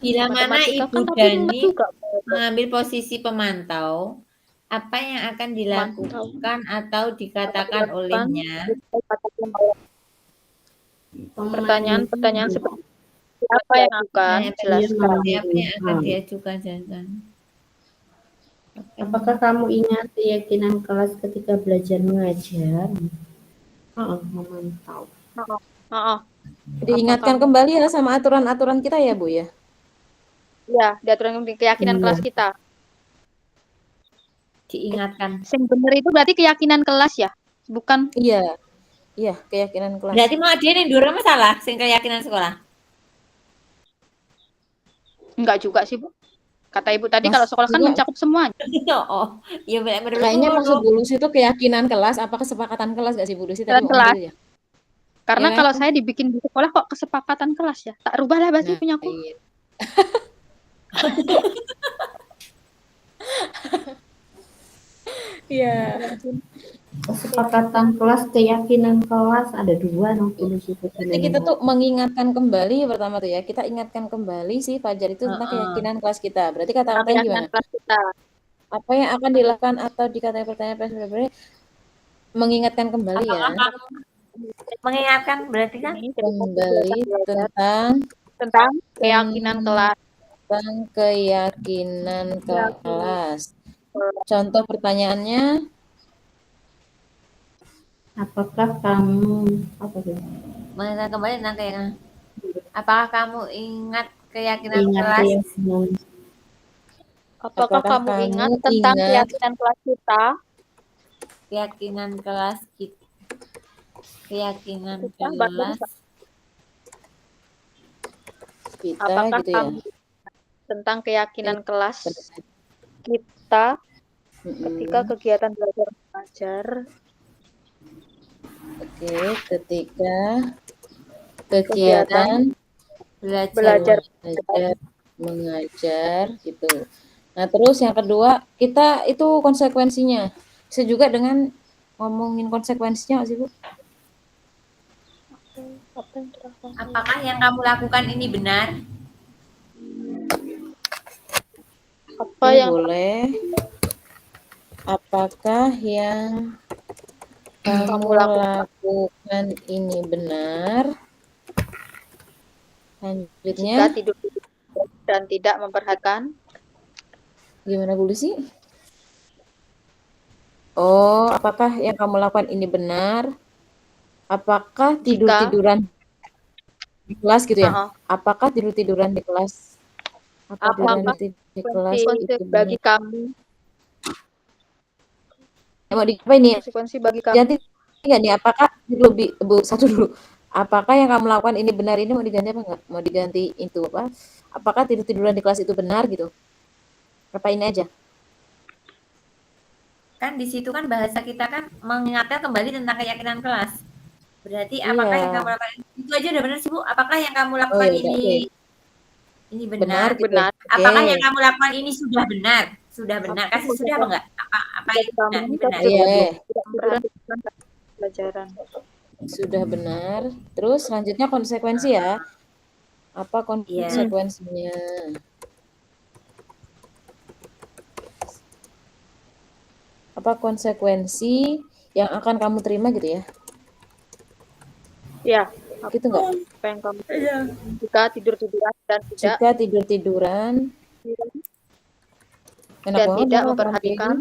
Bila mana Matematika Ibu kan Dani juga. mengambil posisi pemantau, apa yang akan dilakukan atau dikatakan olehnya? Pertanyaan seperti apa yang akan jelaskan? Apa yang akan diajukan jelaskan? Apakah kamu ingat keyakinan kelas ketika belajar mengajar? Memantau. Diingatkan kembali ya sama aturan-aturan kita ya Bu ya. Ya, di aturan keyakinan kelas kita. Diingatkan. Yang benar itu berarti keyakinan kelas ya, bukan? Iya. Iya, keyakinan kelas. Berarti mau dia nih dua masalah sing keyakinan sekolah. Enggak juga sih, Bu. Kata Ibu tadi kalau sekolah kan mencakup semuanya. Oh, iya benar. Kayaknya maksud Bu Lucy itu keyakinan kelas apa kesepakatan kelas gak sih Bu Lucy tadi kelas. ya? Karena ya, kalau saya dibikin di sekolah kok kesepakatan kelas ya. Tak rubahlah bahasa punyaku. Iya. Iya. Kesepakatan kelas, keyakinan kelas ada dua Jadi kita tuh mengingatkan kembali pertama tuh ya, kita ingatkan kembali si Fajar itu tentang keyakinan kelas kita. Berarti kata-katanya gimana? Kelas kita. Apa yang akan dilakukan atau dikatai pertanyaan mengingatkan kembali ya. Mengingatkan berarti kan kembali tentang keyakinan kelas. Tentang keyakinan kelas. Contoh pertanyaannya, apakah kamu mengingatkan kembali tentang keyakinan. Apakah kamu ingat keyakinan kelas? Apakah kamu ingat tentang keyakinan kelas kita? Keyakinan kelas kita. Keyakinan kelas kita apakah gitu ya. Tentang keyakinan kelas kita ketika kegiatan belajar mengajar. Oke, ketika kegiatan Belajar. belajar mengajar gitu. Nah, terus yang kedua, kita itu konsekuensinya. Bisa juga dengan ngomongin konsekuensinya nggak sih, Bu? Apa yang terakhir? Apakah yang kamu lakukan ini benar? Apa Oke, yang boleh. Apakah yang kamu lakukan ini benar? Selanjutnya, jika tidur dan tidak memperhatikan? gimana Bu sih? Oh, apakah yang kamu lakukan ini benar? Apakah Jika tidur-tiduran di kelas gitu ya? uh-uh. Apakah tidur-tiduran di kelas? Apa Apakah tidur di kelas itu bagi benar? kamu? Mau apa ini? Konsekuensi bagi kamu? Ganti nggak nih? Apakah lebih Bu satu dulu? Apakah yang kamu lakukan ini benar ini mau diganti apa enggak? Mau diganti itu apa? Apakah tidur-tiduran di kelas itu benar gitu? Apa ini aja? Kan di situ kan bahasa kita kan mengingatkan kembali tentang keyakinan kelas. Berarti apakah yang kamu Iya. lakukan itu aja udah benar sih Bu? Apakah yang kamu Oh lakukan ya udah, oke. ini Benar benar? gitu. Benar. Oke. Apakah yang kamu lakukan ini sudah benar? Sudah benar. Kasih sudah apa enggak? Apa Bagi ini kamu benar? Ini benar. Iya, tidak memperhatikan pelajaran. sudah benar. Terus selanjutnya konsekuensi ya. Apa Iya. konsekuensinya? Apa konsekuensi yang akan kamu terima gitu ya? Ya, Gitu enggak? apa yang kamu jika tidur-tiduran dan tidak Jika tidur-tiduran enak dan banget tidak kalau memperhatikan,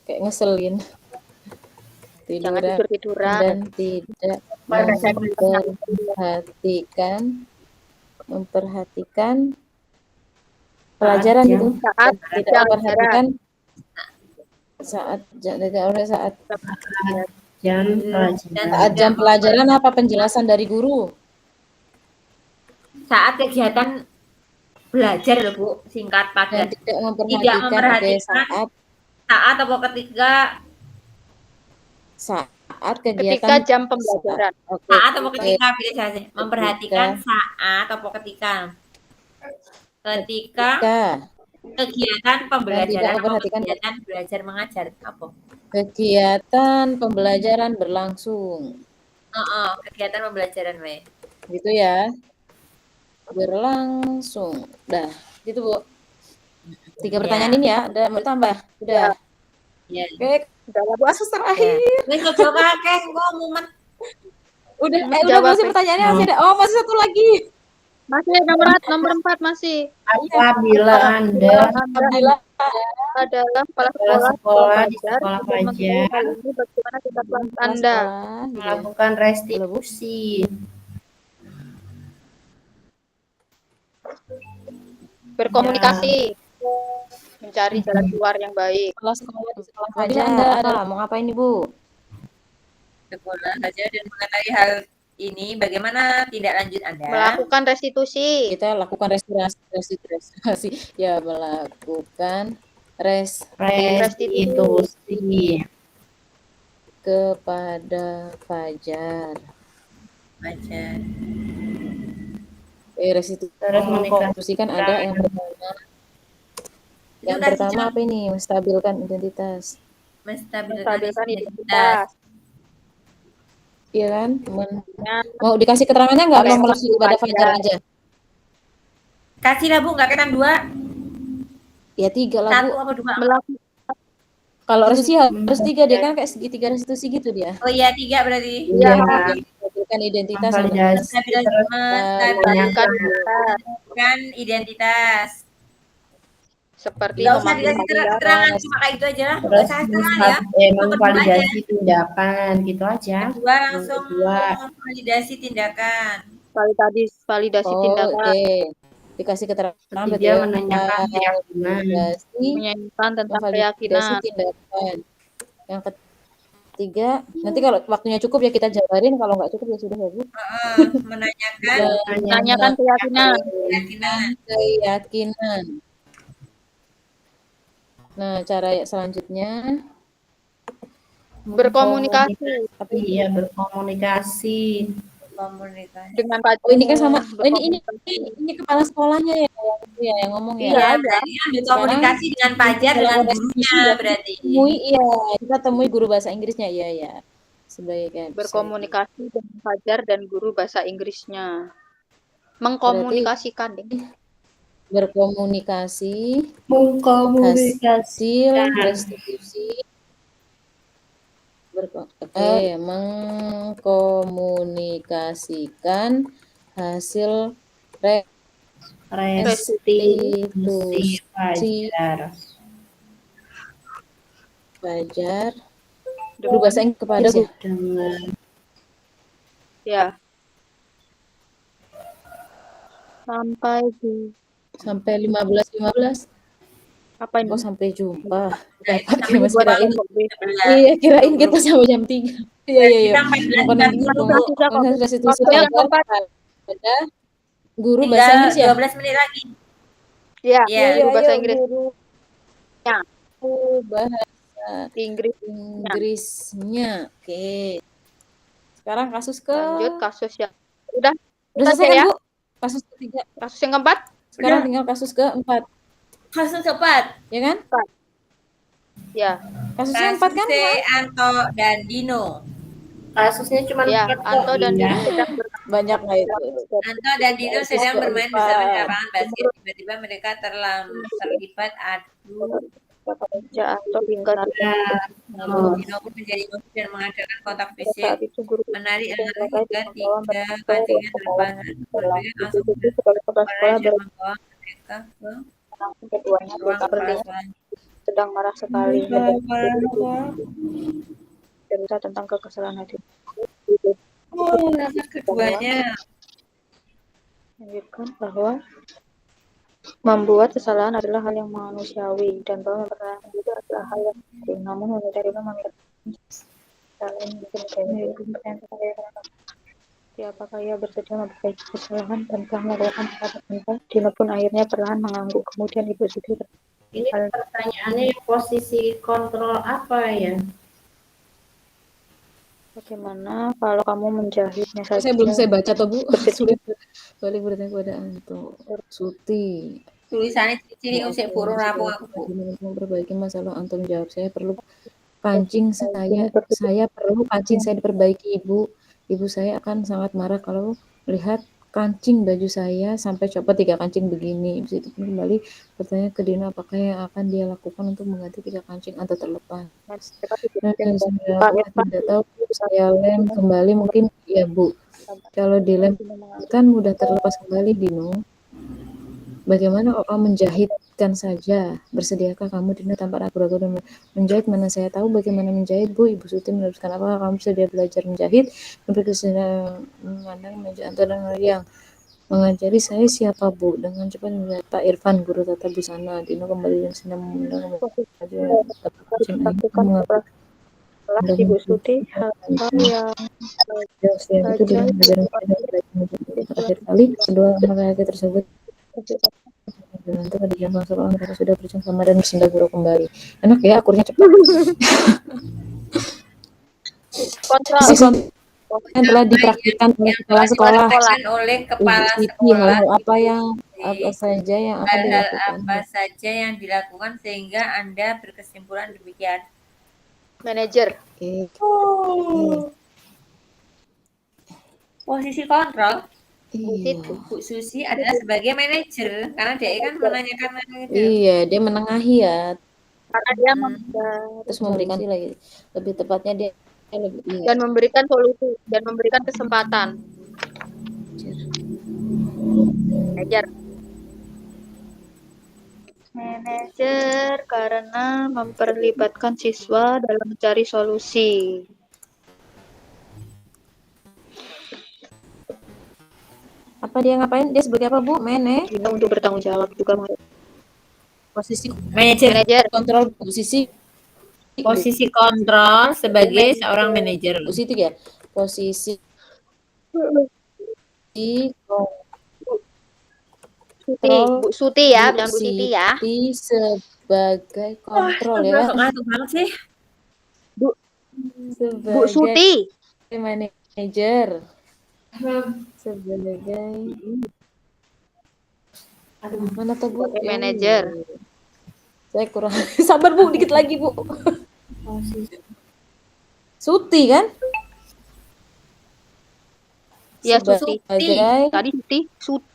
kayak ngeselin. jangan Tiduran tidur-tiduran. dan tidak memperhatikan pelajaran gitu. Saat Tidak jam memperhatikan saat Jam pelajaran. saat jam pelajaran apa penjelasan dari guru? Saat kegiatan belajar loh Bu, singkat Dan padat. tidak Tidak memperhatikan, oke, memperhatikan saat atau ketika saat ketika kegiatan jam pembelajaran. oke, saat atau ketika pilih saja. Memperhatikan saat atau ketika. Ketika kegiatan dan tidak pembelajaran atau memperhatikan kegiatan belajar mengajar apa? kegiatan pembelajaran berlangsung. Kegiatan pembelajaran we. Gitu ya. Berlangsung. Dah, gitu Bu. 3 pertanyaan ini ya, ada mau tambah? Udah. Ya. Oke, Udah lah, Bu. kasus terakhir. Wis kok kakek kok mumet. Udah, Mau udah jawab, belum sih pertanyaannya masih ada. Oh, masih satu lagi. Masih nomor 4 masih. Apabila Anda Alhamdulillah. Adalah kepala kepala sekolah di sekolah pelajar Hal ini bagaimana kita kelas Kepala Anda? sekolah, gitu ya. melakukan restitusi, Berkomunikasi, mencari jalan keluar yang baik. Kepala sekolah di sekolah pelajar adalah mau ngapain nih Bu? Sekolah saja dan mengetahui hal ini bagaimana tindak lanjut Anda? Melakukan restitusi. Kita lakukan restitusi. Ya, melakukan restitusi, kepada Fajar. Ajar. Restitusi terus kan ada yang pertama. Yang tadi pertama apa ini? Menstabilkan identitas. Menstabilkan identitas. Iya kan? Mau dikasih keterangannya nggak? Mau melalui kepada Fajar aja? Kasih lah Bu, nggak ketan 2. Ya 3 lah Bu. 1 apa 2? Kalau restitusi harus 3, dia kan kayak segitiga restitusi gitu dia. Oh iya 3 berarti. Iya, Menstabilkan identitas sama Menstabilkan identitas. Seperti Nggak usah dikasih keterangan, cuma kayak itu aja lah. Nggak terus usah keterangan ya. memvalidasi tindakan gitu aja. Kedua langsung validasi tindakan. Validasi Oh, tindakan. oke. Dikasih keterangan berarti Dia ya. menanyakan keyakinan. Menyanyikan tentang Validasi keyakinan. tindakan. Yang ketiga, nanti kalau waktunya cukup ya kita jabarin, kalau nggak cukup ya sudah ya Bu. Menanyakan keyakinan. Keyakinan. Nah, cara selanjutnya Berkomunikasi. Iya, berkomunikasi. berkomunikasi. dengan Oh, ini kan sama. pacarnya, Oh, ini berkomunikasi. kepala sekolahnya yang ngomong ya. Iya, ada. berarti ambil komunikasi dengan Fajar dengan gurunya berarti. Kita temui guru bahasa Inggrisnya. Iya, ya. Sebagai Berkomunikasi dengan Fajar dan guru bahasa Inggrisnya. berarti Mengkomunikasikan, Ding. berkomunikasi Mengkomunikasikan. hasil restitusi mengkomunikasikan hasil Restitusi Fajar guru bahasa Inggris kepada ya? dengan Ya. Sampai 15 apa ini? Oh, sampai jumpa. Nah, itu Dapat sampai ya, Mas, buat kirain. apa? Iya, kirain kita sampai jam 3. Iya, iya. Sampai Proses restitusi Waktu yang Fajar keempat. kepada guru bahasa Inggris ya? 12 menit lagi. Ya, Iya. guru bahasa Inggris. Guru Ya. bahasa Inggris. Inggrisnya. Oke. Sekarang kasus ke Lanjut kasus yang udah selesai kan, ya? Bu? Kasus ketiga. Kasus yang keempat. Sekarang tinggal kasus keempat, Kasus keempat. ya kan? Ya. Kasusnya 4 kan? Anto dan Dino. kasusnya cuma Ya, 4 kok, Anto dan Dinda. Dino sedang bermain. Banyak nggak itu? Anto dan Dino sedang bermain bersama di lapangan basket. Tiba-tiba mereka terlibat adu. Ya, Anto hingga Dino pun menjadi emosi dan mengadakan kontak fisik. saat itu guru Menarik anak hingga 3 kancingnya terlepas. Mereka langsung sebagai kepala sekolah dan membawa mereka ke langsung keduanya ruang sepertinya kelas. sedang marah sekali. Cerita tentang kekesalan hati. Keduanya Menunjukkan bahwa membuat kesalahan adalah hal yang manusiawi dan bahwa mempertahankan itu adalah hal yang penting. Namun menyadari bahwa kesalahan mungkin apakah ia bersedia memperbaiki kesalahan dan telah melakukan tanpa Dino pun akhirnya perlahan mengangguk. Kemudian Ibu Siti Ini pertanyaannya posisi kontrol apa ya? bagaimana kalau kamu menjahitnya saja? Saya belum saya baca toh, Bu. Bersedia. Boleh bertanya kepada Anto. Suti. tulisannya ciri usik burung rampung aku, Bu. Memperbaiki masalah Anto menjawab. Saya perlu pancing saya perlu pancing saya diperbaiki, Ibu. Ibu saya akan sangat marah kalau melihat kancing baju saya sampai copot 3 kancing begini. Habis itu pun kembali bertanya ke Dino apakah yang akan dia lakukan untuk mengganti 3 kancing atau terlepas. Nah, saya tidak tahu, saya lem kembali mungkin ya, Bu. Kalau dilem kan mudah terlepas kembali, Dino. Bagaimana kalau kamu menjahitkan saja? Bersediakah kamu, Dino, tanpa ragu-ragu dan menjahit? Mana saya tahu bagaimana menjahit, Bu. Ibu Suti meneruskan, apakah kamu bersedia belajar menjahit? Berkesenangan memandang meja antara yang mengajari saya siapa, Bu? Dengan cepat melihat Pak Irfan, guru tata busana. Dino kembali dan sedang memandang Setelah Ibu Suti hal yang itu dengan belajar terakhir kali kedua laki-laki tersebut nanti pada jam masuk mereka sudah bersama dan bersenda guru kembali. Enak ya, akurnya cepat. kontrol Yang telah dipraktikkan oleh kepala sekolah. oleh kepala Siti, sekolah. hal-hal apa saja yang akan Hal-hal dilakukan? apa saja yang dilakukan sehingga Anda berkesimpulan demikian? manajer. Oke. Posisi kontrol Iya. Bu Susi adalah sebagai manajer karena dia kan menanyakan manajer. Iya, dia menengahi ya. Karena dia Terus memberikan lagi. Lebih tepatnya dia lebih dan memberikan solusi dan memberikan kesempatan. Manajer karena memperlibatkan siswa dalam mencari solusi. Apa dia ngapain? Dia sebagai apa, Bu? Dino untuk bertanggung jawab juga Posisi Manajer. kontrol posisi kontrol sebagai seorang manajer. Posisi ya. Posisi Bu Suti ya, jangan Bu Siti ya. Sebagai kontrol ya. Ngantuk banget sih. Bu Suti. Manajer. Sebagai Aduh, mana tuh Bu? Sebagai Ya manajer. Allah. Saya kurang sabar Bu, dikit lagi Bu. posisi Suti kan? Ya, Suti. Sebagai Tadi Suti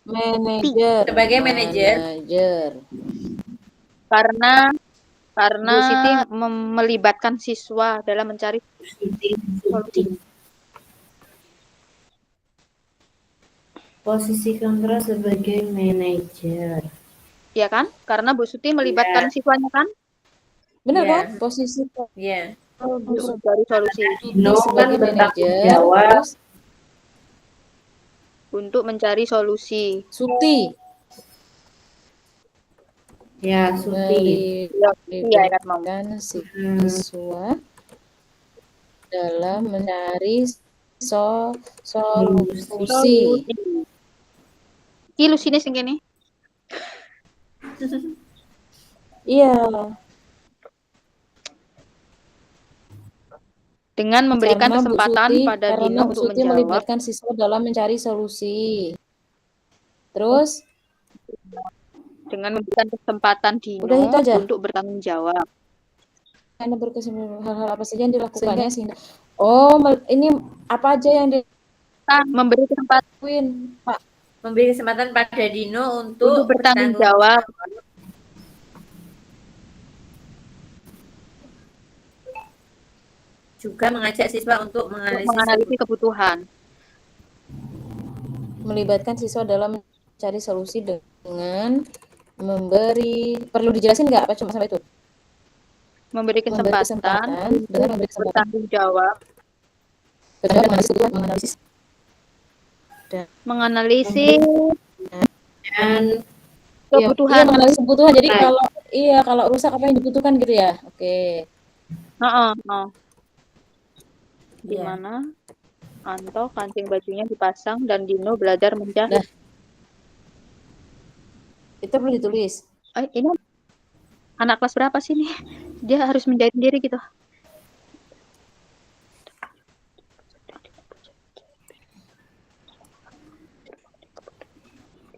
manajer. Sebagai manajer. Manajer. karena Karena Bu Siti melibatkan siswa dalam mencari solusi. posisi kontra sebagai manajer. Ya kan? Karena Bu Siti melibatkan siswanya kan Benar Iya. kan? Posisi Iya. untuk mencari solusi. Dino Suti sebagai kan bertanggung manajer, jawab. terus Untuk mencari solusi. Suti Ya, Suti. Iya, kan Mam. melibatkan siswa dalam mencari solusi. Iki lu sini sing kene. Iya, Dengan memberikan karena Bu kesempatan Suti, pada karena Dino Bu untuk Suti menjawab melibatkan siswa dalam mencari solusi. Terus dengan memberikan kesempatan Dino Udah itu aja. untuk bertanggung jawab. Anda berkesimpulan hal-hal apa saja yang dilakukannya sehingga ini apa aja yang Memberi kesempatan dilakuin, Pak? Memberi kesempatan pada Dino untuk bertanggung jawab. Juga mengajak siswa untuk menganalisis kebutuhan. Melibatkan siswa dalam mencari solusi dengan perlu dijelasin nggak apa cuma sampai itu? Memberi kesempatan dengan memberi kesempatan bertanggung jawab. Menganalisis Dan kebutuhan. Iya, menganalisis kebutuhan. Jadi kalau rusak apa yang dibutuhkan gitu ya. Oke. Di mana Anto kancing bajunya dipasang dan Dino belajar menjahit. Itu perlu ditulis. Ini anak kelas berapa sih nih? Dia harus menjahit sendiri gitu.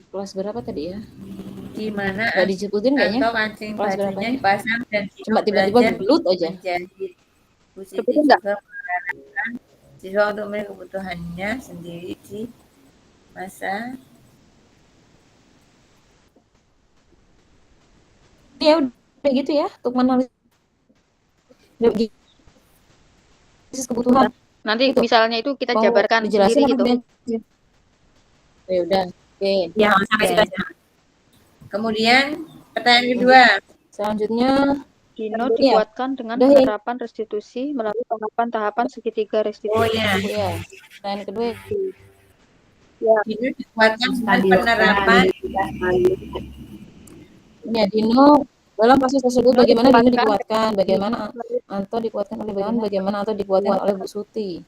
Kelas berapa tadi ya? Di mana Nggak disebutin kayaknya. Anto kancing Kelas bajunya berapanya? dipasang dan Dino Cuma tiba-tiba belajar gelut aja. menjahit. Bu Siti Sebutin juga nggak? mengarahkan siswa untuk memenuhi kebutuhannya sendiri di masa Ya udah gitu ya, untuk menganalisis kebutuhan. Nanti Itu. misalnya itu kita Mau jabarkan dijelasin sendiri gitu. Ya udah. Oke. ya sampai situ aja. Kemudian pertanyaan kedua. Selanjutnya Dino dikuatkan dengan penerapan restitusi melalui tahapan-tahapan segitiga restitusi. Oh ya. ya. Pertanyaan kedua Dino dikuatkan dengan penerapan ya Dino dalam kasus tersebut bagaimana Dino dikuatkan, bagaimana Anto dikuatkan oleh bagaimana Anto dikuatkan oleh Bu Suti.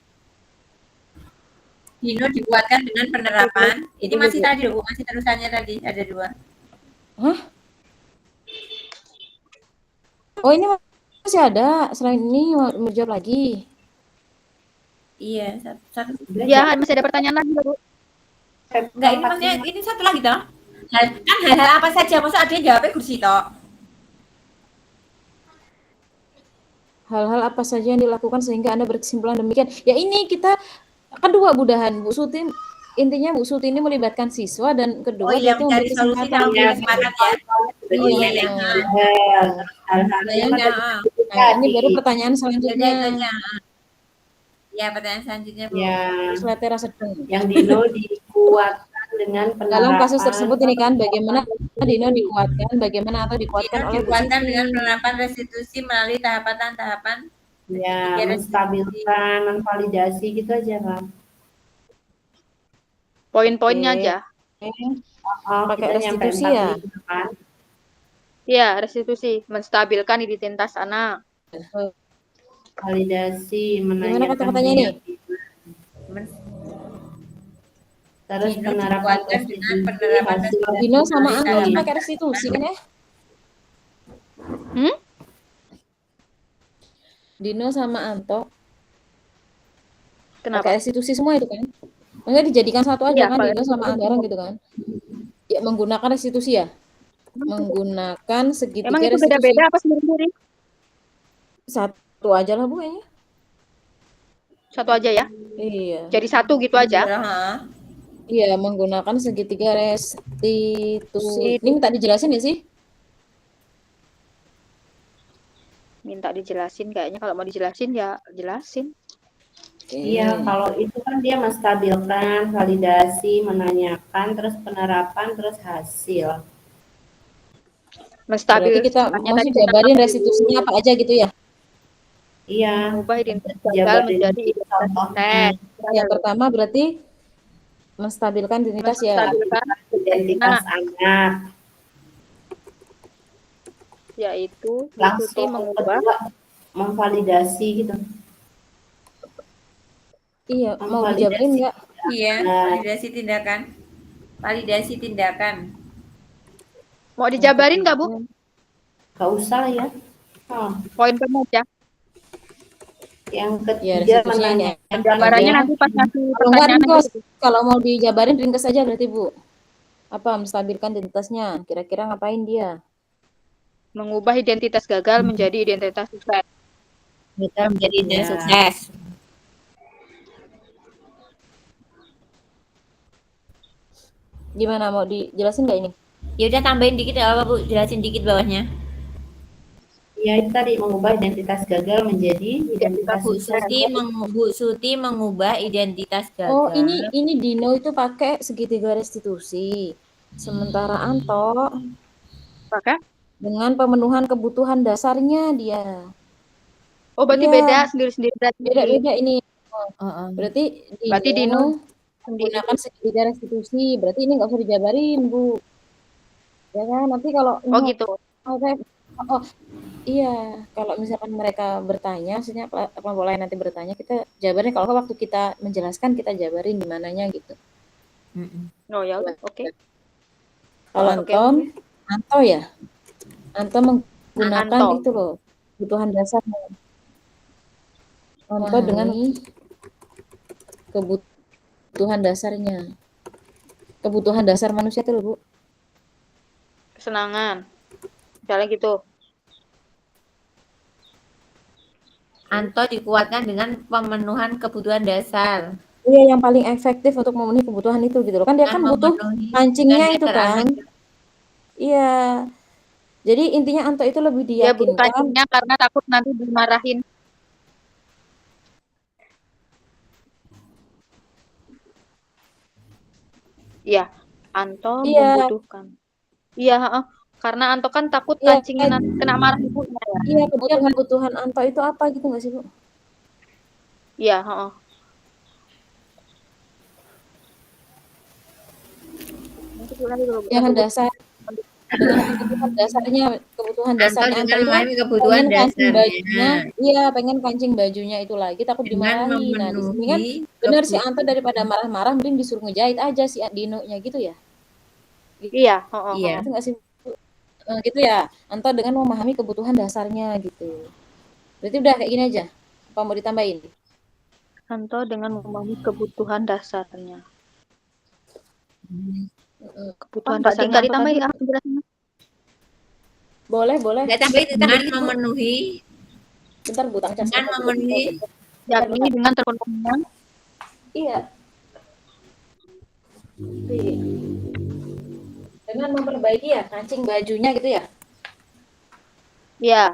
Dino dikuatkan dengan penerapan. Ini masih tadi Bu, masih terusannya tadi ada dua. Hah? Oh ini masih ada, selain ini mau jawab lagi. Iya, satu. Ya, masih ada pertanyaan lagi, Bu. Enggak, ini maksudnya ini satu lagi toh. Kan hal-hal apa saja, masa ada yang jawabnya kursi toh. Hal-hal apa saja yang dilakukan sehingga Anda berkesimpulan demikian? Ya ini kita kedua budahan Bu Suti, intinya Bu Suti ini melibatkan siswa dan kedua dia itu memberi solusi kesempatan. dalam kesempatan ya. Iya. Nah, ini baru pertanyaan selanjutnya. Ya, pertanyaan selanjutnya Bu. Ya, Seletera sedang. yang Dino dikuatkan dengan penerapan. Dalam kasus tersebut ini kan bagaimana Dino dikuatkan, bagaimana atau dikuatkan oleh Bu Dikuatkan Siti. dengan penerapan restitusi melalui tahapan-tahapan. Ya, menstabilkan, menvalidasi gitu aja kan. Poin-poinnya aja. Pakai kita nyampe restitusi ya? 4 gitu kan. Iya, restitusi, menstabilkan identitas anak. Validasi, Gimana menanyakan kata-katanya ini? Terus Dino penerapan dikuatkan dengan restitusi, penerapan hasil Dino sama restitusi. Anto pakai restitusi kan ya? Dino sama Anto Kenapa? pakai restitusi semua itu kan? Maksudnya dijadikan satu aja Iya, kan, kalau dino sama restitusi anggaran gitu kan? Ya menggunakan restitusi ya? Menggunakan emang segitiga itu restitusi. beda-beda apa sendiri-sendiri? Satu aja lah Bu kayaknya. Satu aja ya? Iya. Jadi satu gitu aja? Iya, ha. Iya, menggunakan segitiga restitusi. Ini Itu minta dijelasin ya sih? minta dijelasin kayaknya, kalau mau dijelasin ya jelasin. Iya, kalau itu kan dia menstabilkan, validasi, menanyakan, terus penerapan, terus hasil. Berarti kita Menstabilkannya masih tadi kita jabarin tahu restitusinya apa aja gitu ya? Iya, mengubah identitas gagal jabarin menjadi identitas contohnya. sukses. Yang pertama berarti menstabilkan identitas ya. Menstabilkan Identitas anak. yaitu diikuti Langsung mengubah kedua, memvalidasi gitu. Iya, mau Memvalidasi. dijabarin nggak? Iya, Nah, validasi tindakan. Validasi tindakan. mau dijabarin nggak Bu? nggak usah ya. Poin kamu aja. Yang Ya, ketiga restitusinya ini menanyakan Gambarannya aja. nanti pas ngasih Kalau nggak pertanyaan ringkes, nanti. kalau mau dijabarin ringkes aja berarti Bu. Apa menstabilkan identitasnya? Kira-kira ngapain dia? Mengubah identitas gagal menjadi identitas sukses. Kita menjadi Ya. sukses. Gimana, mau dijelasin nggak ini? Ya udah tambahin dikit ya apa Bu, jelasin dikit bawahnya. Ya itu tadi mengubah identitas gagal menjadi identitas Bu sukses. Suti mengubah identitas Oh, gagal. ini Dino itu pakai segitiga restitusi. Sementara Anto Pakai? dengan pemenuhan kebutuhan dasarnya dia. Oh, berarti Iya. beda sendiri-sendiri berarti. Beda-beda ini. Heeh. Berarti Berarti Dino sendiri. menggunakan segitiga restitusi. Berarti ini nggak usah dijabarin, Bu. Ya kan? Nanti kalau Oh gitu. Oh, iya, kalau misalkan mereka bertanya, maksudnya kelompok lain nanti bertanya, kita jabarin. Kalau waktu kita menjelaskan, kita jabarin di mananya gitu. Oh ya udah, oke. Kalau Oke. Anto ya, Anto menggunakan Anto. itu loh, kebutuhan dasar. Anto dengan kebutuhan dasarnya. Kebutuhan dasar manusia itu loh, Bu. Kesenangan. Misalnya gitu. Anto dikuatkan dengan pemenuhan kebutuhan dasar. Iya, yang paling efektif untuk memenuhi kebutuhan itu gitu loh. Kan dia kan butuh kancingnya itu kan. Iya. Jadi intinya Anto itu lebih Dia butuh diyakinkan. kancingnya karena takut nanti dimarahin. Iya, Anto membutuhkan. Iya, karena Anto kan takut kancingnya nanti kena marah ibunya ya. Iya, kebutuhan Anto itu apa gitu nggak sih, Bu? Iya, Yang dasar dengan kebutuhan dasarnya, Anto Anto dengan itu kebutuhan kancing dasarnya. bajunya, iya pengen kancing bajunya itu lagi, takut Dengan dimarahi. Nah, di sini kan benar si Anto daripada marah-marah, mending disuruh ngejahit aja si Dino-nya gitu ya. Iya, Iya. Itu nggak sih, Bu? Gitu ya, Anto dengan memahami kebutuhan dasarnya gitu. Berarti udah kayak gini aja. Apa mau ditambahin? Anto dengan memahami kebutuhan dasarnya. Kebutuhan dasarnya nggak ditambahin penjelasannya. Boleh. Nggak tambahin dengan memenuhi. Bentar, Bu, Tang Cas. Dengan memenuhi. Yakni dengan terpenuhinya. Iya. Dengan memperbaiki ya kancing bajunya gitu ya. Ya,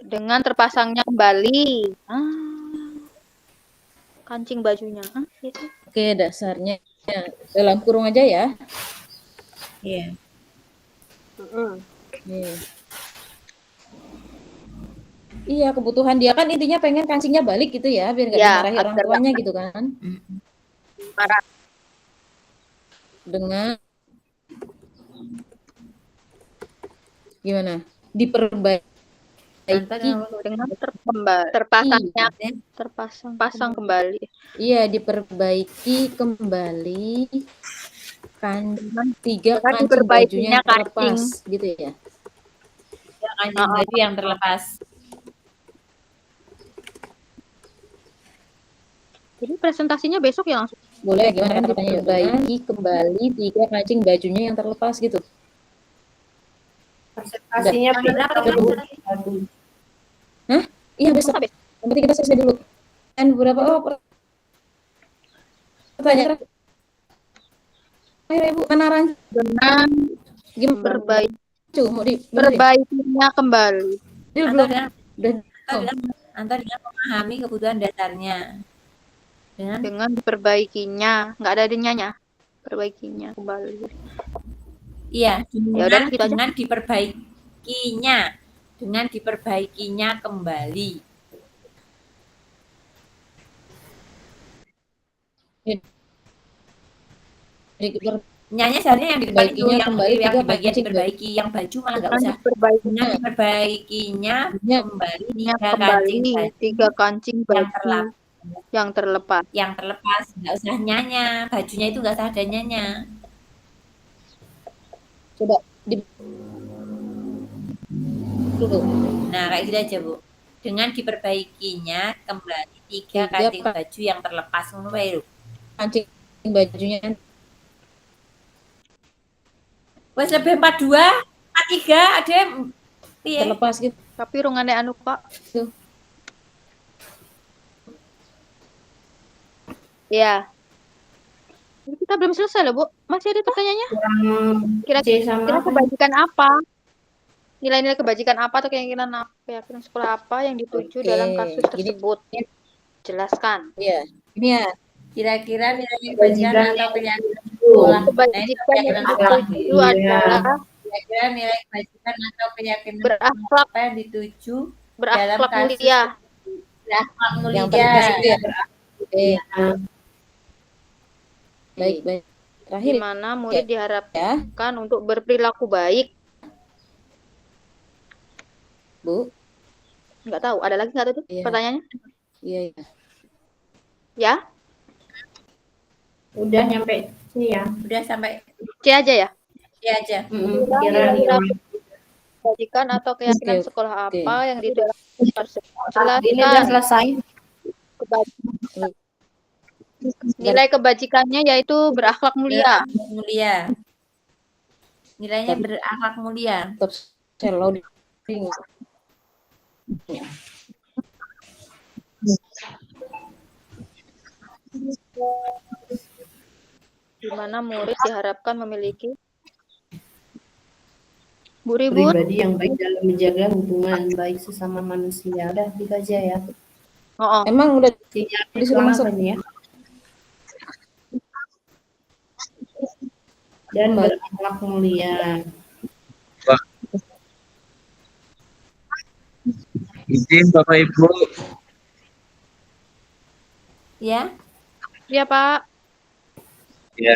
dengan terpasangnya kembali. Kancing bajunya. Gitu. Oke, dasarnya dalam kurung aja ya. Iya. Iya, kebutuhan dia kan intinya pengen kancingnya balik gitu ya, biar nggak dimarahi orang tuanya gitu kan. Marah. Dengan gimana? Diperbaiki dengan terpasang kembali. Iya, diperbaiki kembali kancing bajunya yang terlepas gitu ya. Kancing baju yang terlepas. Jadi presentasinya besok ya langsung. Boleh, gimana Dengan tanggapannya? diperbaiki kembali 3 kancing bajunya yang terlepas gitu. Presentasinya Sampai berapa tadi Bu? Mas? Aduh. Hah? Iya, besok. Habis. Yang penting kita selesai dulu. Dan beberapa pertanyaan terakhir, Ibu. Penaran Dengan gimana? perbaiki Mau dibenerin? perbaikinya kembali. Dia Atau belum. dengan Udah. atau dengan memahami kebutuhan dasarnya. Dengan diperbaikinya, nggak ada adanya. Perbaikinya kembali. Iya, Ya udahlah gitu aja. dengan diperbaikinya kembali. Nyanyi seharusnya yang di depan itu Perbaikinya yang kembali yang 3 di bagian kancing diperbaiki, yang baju malah nggak Dengan usah. diperbaikinya Dengan diperbaikinya kembali 3 kancing kembali baju 3 kancing yang baju yang terlepas. nggak usah nyanya, bajunya itu nggak usah ada nyanya. Coba di dulu. Nah, kayak gitu aja, Bu. Dengan diperbaikinya kembali 3 3 kancing baju yang terlepas ngono wae lho. kancing bajunya Wes lebih 42, 43, ada piye? terlepas gitu. Tapi rungane anu Pak. Ya. Kita belum selesai loh, Bu. Masih ada pertanyaannya? Kurang C sama Kira apa? kebajikan apa? Nilai-nilai kebajikan apa atau keyakinan sekolah apa yang dituju Oke, dalam kasus gini. tersebut? Jelaskan. Iya. Ini ya. Kira-kira nilai Kebajikan kebajikan atau keyakinan sekolah. Kebajikan yang dituju Iya. adalah Kira-kira nilai kebajikan atau keyakinan berakhlak apa yang dituju dalam berakhlak kasus mulia. berakhlak mulia. Yang terlepas itu ya. Oke. Iya. Baik, baik. Terakhir Di mana murid ya. diharapkan untuk berperilaku baik. Bu. Nggak tahu, ada lagi nggak tuh Iya. pertanyaannya? Iya, iya. Ya? Udah nyampe C ya. Udah sampai C aja ya? C aja. Pikiran yang Kebajikan atau keyakinan Oke, sekolah oke. apa yang dituju dalam kasus tersebut? ini udah Jelaskan. selesai. Nilai kebajikannya yaitu berakhlak mulia. Berakhlak mulia. Nilainya berakhlak mulia. Tetap saya loading. Di mana murid diharapkan memiliki Bu Ribut, Pribadi yang baik dalam menjaga hubungan baik sesama manusia. Udah gitu aja ya. oh, Emang udah C-nya disuruh kurang masuk apa nih ya? Dan kembali. berakhlak mulia. Izin Bapak Ibu, Ya. ya Pak. ya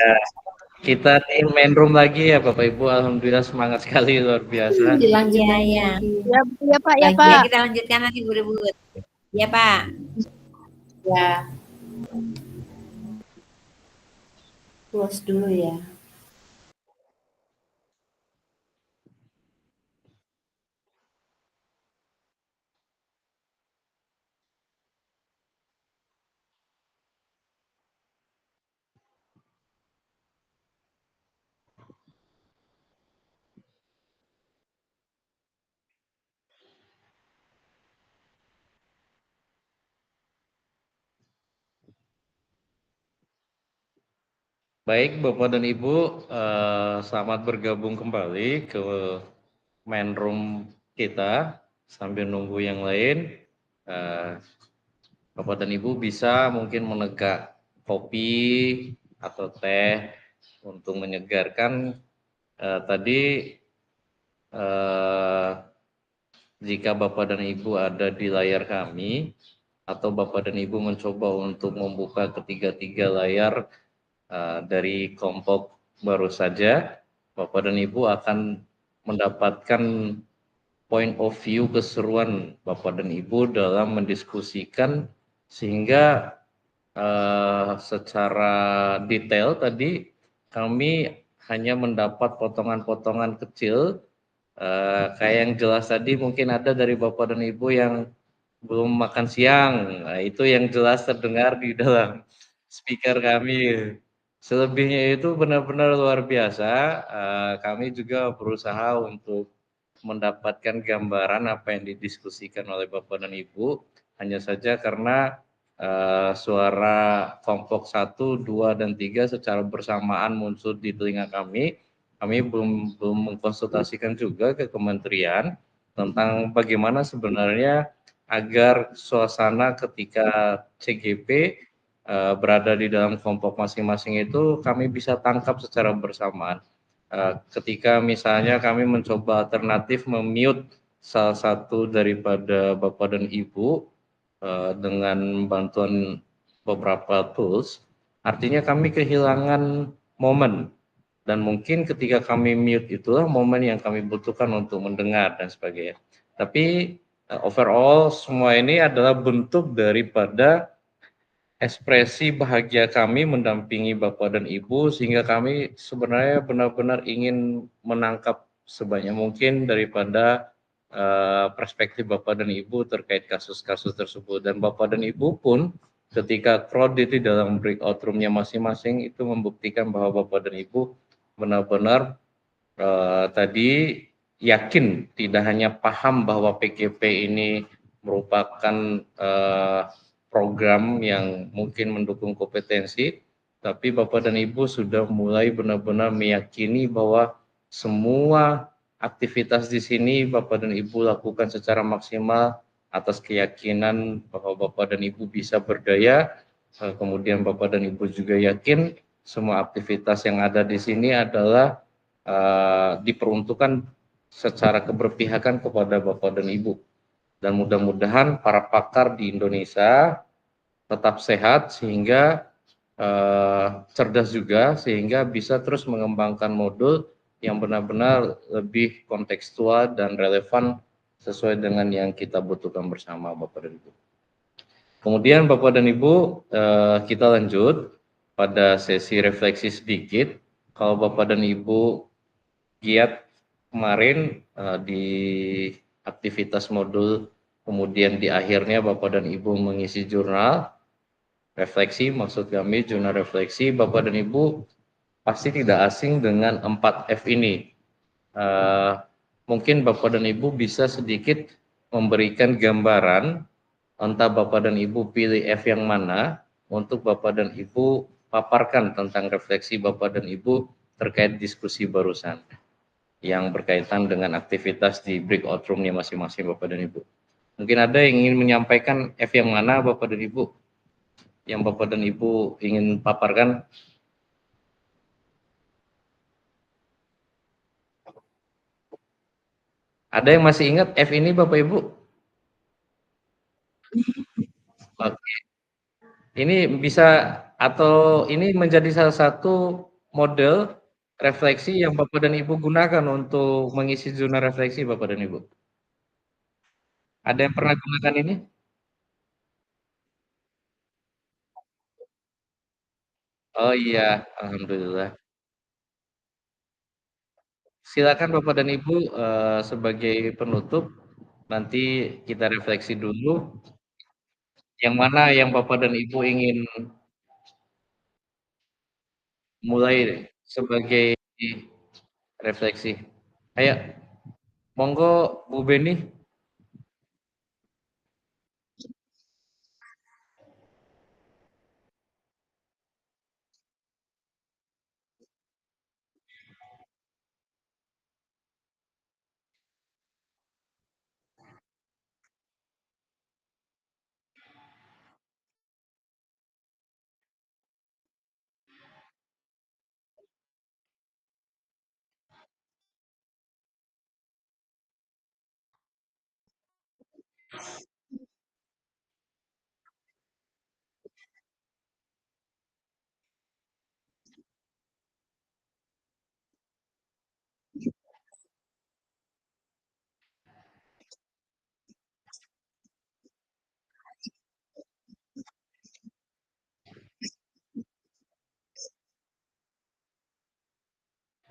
kita di main room lagi ya Bapak Ibu. Alhamdulillah semangat sekali, luar biasa. Dilanjut Iya, lagi. iya. Ya Pak, ya Lagi Pak. kita lanjutkan lagi Bu Ribut. Ya, Pak. Ya. Close dulu ya. Baik Bapak dan Ibu, selamat bergabung kembali ke main room kita. Sambil nunggu yang lain, Bapak dan Ibu bisa mungkin menegak kopi atau teh untuk menyegarkan. Tadi jika Bapak dan Ibu ada di layar kami, atau Bapak dan Ibu mencoba untuk membuka ketiga-tiga layar dari kelompok baru saja, Bapak dan Ibu akan mendapatkan point of view keseruan Bapak dan Ibu dalam mendiskusikan, sehingga secara detail tadi kami hanya mendapat potongan-potongan kecil, kayak yang jelas tadi mungkin ada dari Bapak dan Ibu yang belum makan siang. Nah, itu yang jelas terdengar di dalam speaker kami. Selebihnya itu benar-benar luar biasa. Kami juga berusaha untuk mendapatkan gambaran apa yang didiskusikan oleh Bapak dan Ibu. Hanya saja karena suara kelompok 1, 2, dan 3 secara bersamaan muncul di telinga kami. Kami belum mengkonsultasikan juga ke kementerian tentang bagaimana sebenarnya agar suasana ketika CGP berada di dalam kelompok masing-masing itu kami bisa tangkap secara bersamaan. Ketika misalnya kami mencoba alternatif memute salah satu daripada Bapak dan Ibu dengan bantuan beberapa tools, artinya kami kehilangan momen. Dan mungkin ketika kami mute itulah momen yang kami butuhkan untuk mendengar dan sebagainya. Tapi overall semua ini adalah bentuk daripada ekspresi bahagia kami mendampingi Bapak dan Ibu, sehingga kami sebenarnya benar-benar ingin menangkap sebanyak mungkin daripada perspektif Bapak dan Ibu terkait kasus-kasus tersebut. Dan Bapak dan Ibu pun ketika crowded di dalam breakout room-nya masing-masing itu membuktikan bahwa Bapak dan Ibu benar-benar tadi yakin, tidak hanya paham bahwa PKP ini merupakan program yang mungkin mendukung kompetensi, tapi Bapak dan Ibu sudah mulai benar-benar meyakini bahwa semua aktivitas di sini Bapak dan Ibu lakukan secara maksimal atas keyakinan bahwa Bapak dan Ibu bisa berdaya. Kemudian Bapak dan Ibu juga yakin semua aktivitas yang ada di sini adalah diperuntukkan secara keberpihakan kepada Bapak dan Ibu. Dan mudah-mudahan para pakar di Indonesia tetap sehat sehingga cerdas juga, sehingga bisa terus mengembangkan modul yang benar-benar lebih kontekstual dan relevan sesuai dengan yang kita butuhkan bersama Bapak dan Ibu. Kemudian Bapak dan Ibu, kita lanjut pada sesi refleksi sedikit. Kalau Bapak dan Ibu giat kemarin di aktivitas modul, kemudian di akhirnya Bapak dan Ibu mengisi jurnal refleksi, maksud kami jurnal refleksi, Bapak dan Ibu pasti tidak asing dengan 4F ini. Mungkin Bapak dan Ibu bisa sedikit memberikan gambaran, entah Bapak dan Ibu pilih F yang mana, untuk Bapak dan Ibu paparkan tentang refleksi Bapak dan Ibu terkait diskusi barusan yang berkaitan dengan aktivitas di breakout room-nya masing-masing Bapak dan Ibu. Mungkin ada yang ingin menyampaikan F yang mana Bapak dan Ibu? Yang Bapak dan Ibu ingin paparkan? Ada yang masih ingat F ini Bapak Ibu? Oke. Ini bisa atau ini menjadi salah satu model refleksi yang Bapak dan Ibu gunakan untuk mengisi zona refleksi Bapak dan Ibu. Ada yang pernah gunakan ini? Oh iya, alhamdulillah. Silakan Bapak dan Ibu sebagai penutup nanti kita refleksi dulu yang mana yang Bapak dan Ibu ingin mulai sebagai refleksi. Ayo, monggo Bu Beni.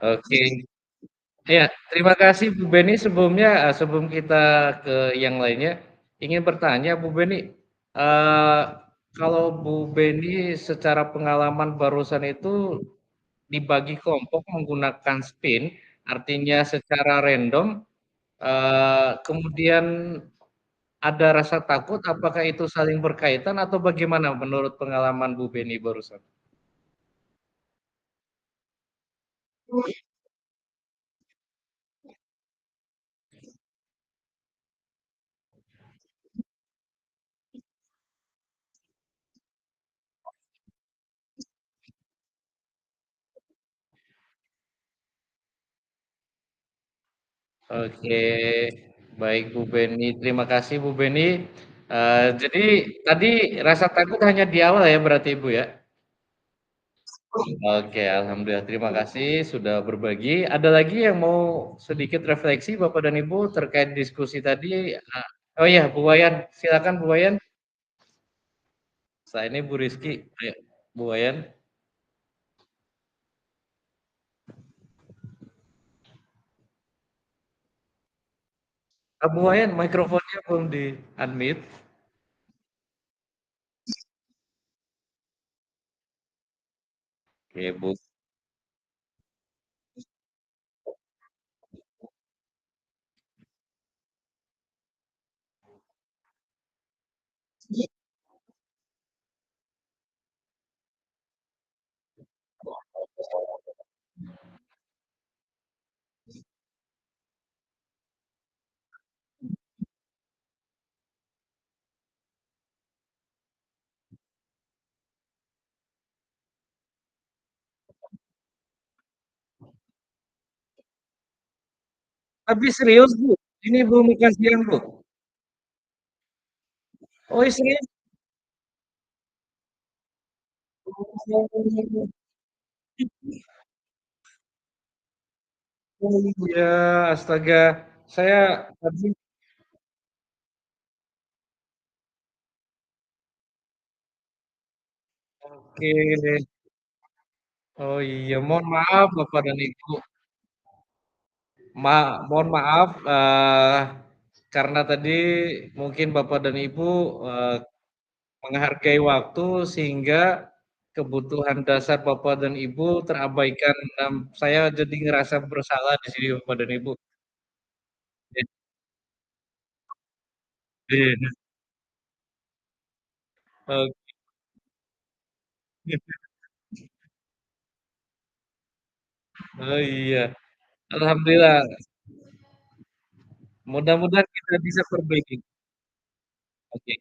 Oke. Ya, terima kasih Bu Beni. Sebelumnya, sebelum kita ke yang lainnya, ingin bertanya Bu Beni, kalau Bu Beni secara pengalaman barusan itu dibagi kelompok menggunakan spin, artinya secara random, kemudian ada rasa takut, apakah itu saling berkaitan atau bagaimana menurut pengalaman Bu Beni barusan? Oke, baik Bu Beni, terima kasih Bu Beni. Jadi tadi rasa takut hanya di awal ya berarti Ibu ya? Oke, alhamdulillah terima kasih sudah berbagi. Ada lagi yang mau sedikit refleksi Bapak dan Ibu terkait diskusi tadi? Oh iya, Bu Wayan, silakan Bu Wayan. Saya ini Bu Rizky. Ayo, Bu Wayan. Bu Wayan, mikrofonnya belum di unmute. Oke, Bu. Tapi serius Bu, ini belum makan siang Bu. Oh serius? Oh iya, astaga. Saya tadi oke. Oh iya, mohon maaf Bapak dan Ibu. Mohon maaf karena tadi mungkin Bapak dan Ibu eh, menghargai waktu sehingga kebutuhan dasar Bapak dan Ibu terabaikan. Saya jadi ngerasa bersalah di sini Bapak dan Ibu. Iya. Oke. Oh iya, alhamdulillah. Mudah-mudahan kita bisa perbaiki. Oke.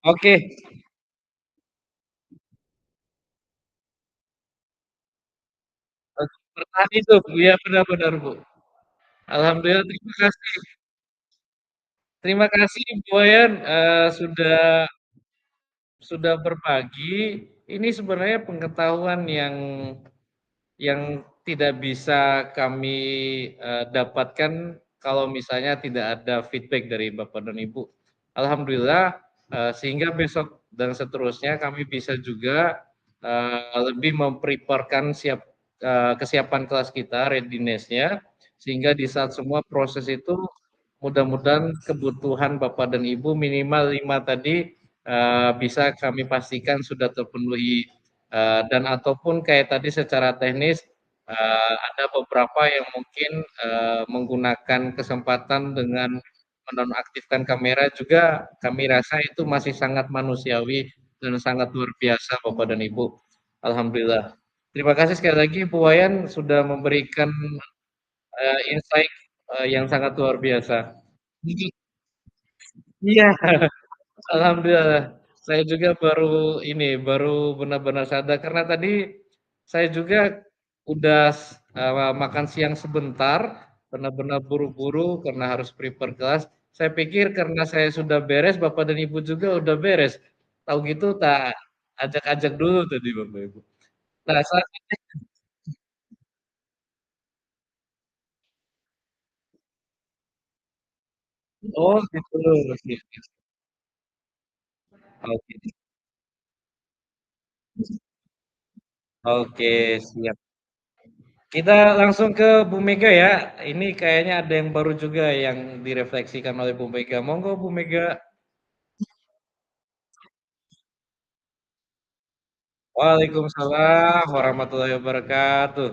Oke, bertahan itu. Iya benar-benar Bu. Alhamdulillah terima kasih. Terima kasih Bu Wayan sudah berbagi. Ini sebenarnya pengetahuan yang tidak bisa kami dapatkan kalau misalnya tidak ada feedback dari Bapak dan Ibu. Alhamdulillah sehingga besok dan seterusnya kami bisa juga lebih mempreparekan kesiapan kelas kita, readiness-nya, sehingga di saat semua proses itu mudah-mudahan kebutuhan Bapak dan Ibu minimal 5 tadi bisa kami pastikan sudah terpenuhi dan ataupun kayak tadi secara teknis ada beberapa yang mungkin menggunakan kesempatan dengan menonaktifkan kamera juga kami rasa itu masih sangat manusiawi dan sangat luar biasa Bapak dan Ibu. Alhamdulillah. Terima kasih sekali lagi Bu Wayan sudah memberikan insight yang sangat luar biasa. Iya, alhamdulillah. Saya juga baru benar-benar sadar karena tadi saya juga udah makan siang sebentar, benar-benar buru-buru karena harus prepare kelas. Saya pikir karena saya sudah beres, Bapak dan Ibu juga udah beres. Tahu gitu tak ajak-ajak dulu tadi Bapak Ibu. Nah, oh gitu. Oke, oke, oke, siap. Kita langsung ke Bu Mega ya. Ini kayaknya ada yang baru juga yang direfleksikan oleh Bu Mega. Monggo Bu Mega. Waalaikumsalam warahmatullahi wabarakatuh.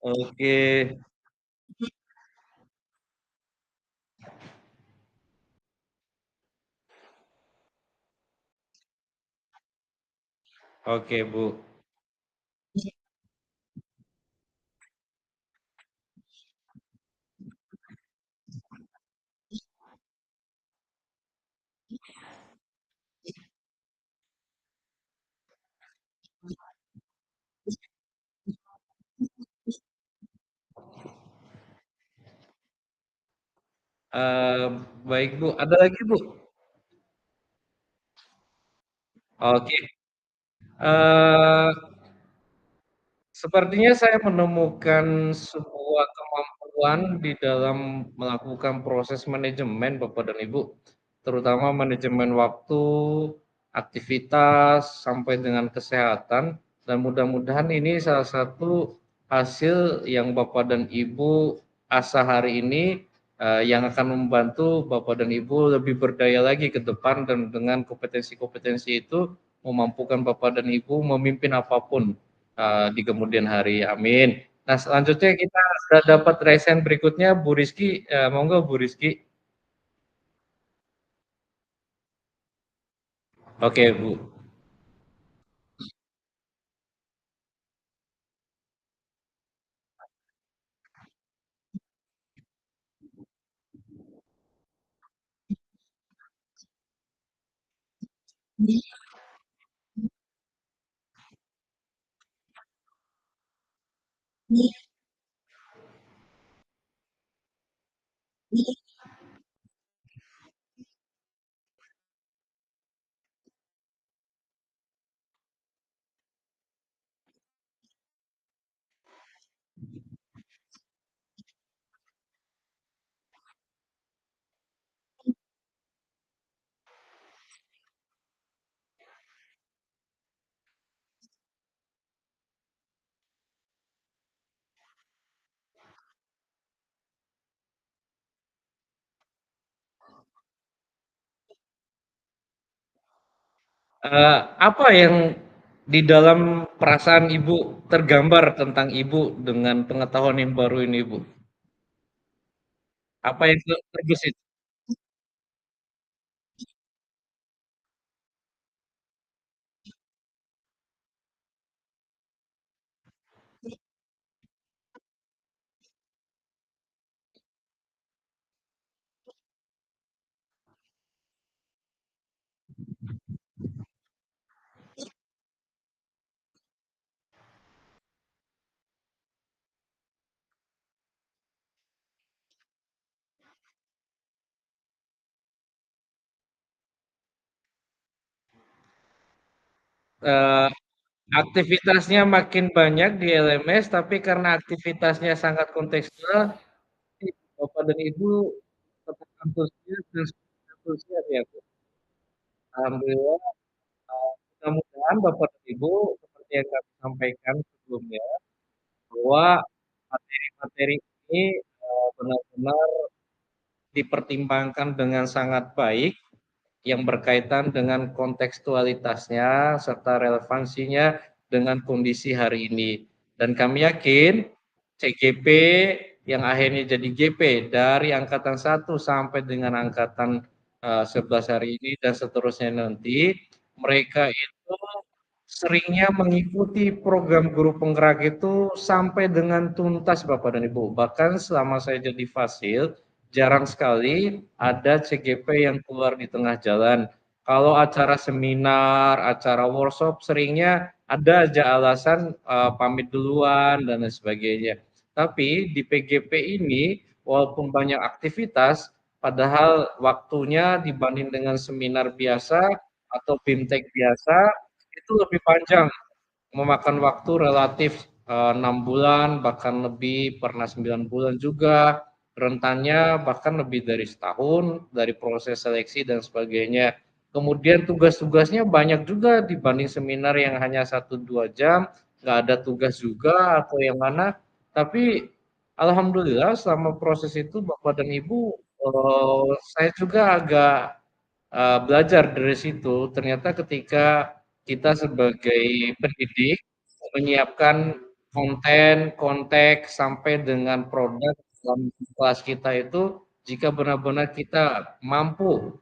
Oke, oke Bu. Eh, baik Bu, ada lagi Bu? Oke. Eh, Sepertinya saya menemukan sebuah kemampuan di dalam melakukan proses manajemen Bapak dan Ibu, terutama manajemen waktu, aktivitas, sampai dengan kesehatan, dan mudah-mudahan ini salah satu hasil yang Bapak dan Ibu asah hari ini yang akan membantu Bapak dan Ibu lebih berdaya lagi ke depan dan dengan kompetensi-kompetensi itu memampukan Bapak dan Ibu memimpin apapun di kemudian hari. Amin. Nah, selanjutnya kita sudah dapat resen berikutnya, Bu Rizky. Monggo, Bu Rizky. Oke, Bu. Apa yang di dalam perasaan Ibu tergambar tentang Ibu dengan pengetahuan yang baru ini, Bu? Apa yang terbesit? Eh, Aktivitasnya makin banyak di LMS, tapi karena aktivitasnya sangat kontekstual, Bapak dan Ibu tetap antusias dan antusias ya, Bu. Alhamdulillah. Mudah-mudahan Bapak dan Ibu seperti yang kami sampaikan sebelumnya bahwa materi-materi ini benar-benar dipertimbangkan dengan sangat baik yang berkaitan dengan kontekstualitasnya serta relevansinya dengan kondisi hari ini. Dan kami yakin CGP yang akhirnya jadi GP dari angkatan 1 sampai dengan angkatan 11 hari ini dan seterusnya nanti, mereka itu seringnya mengikuti program guru penggerak itu sampai dengan tuntas Bapak dan Ibu. Bahkan selama saya jadi fasil, jarang sekali ada CGP yang keluar di tengah jalan. Kalau acara seminar, acara workshop, seringnya ada aja alasan pamit duluan dan lain sebagainya. Tapi di PGP ini, walaupun banyak aktivitas, padahal waktunya dibanding dengan seminar biasa atau BIMTEK biasa, itu lebih panjang, memakan waktu relatif 6 bulan, bahkan lebih, pernah 9 bulan juga, rentannya bahkan lebih dari setahun, dari proses seleksi dan sebagainya. Kemudian tugas-tugasnya banyak juga dibanding seminar yang hanya 1-2 jam, nggak ada tugas juga atau yang mana, tapi alhamdulillah selama proses itu Bapak dan Ibu, saya juga agak belajar dari situ. Ternyata ketika kita sebagai pendidik menyiapkan konten, konteks, sampai dengan produk dalam kelas kita itu, jika benar-benar kita mampu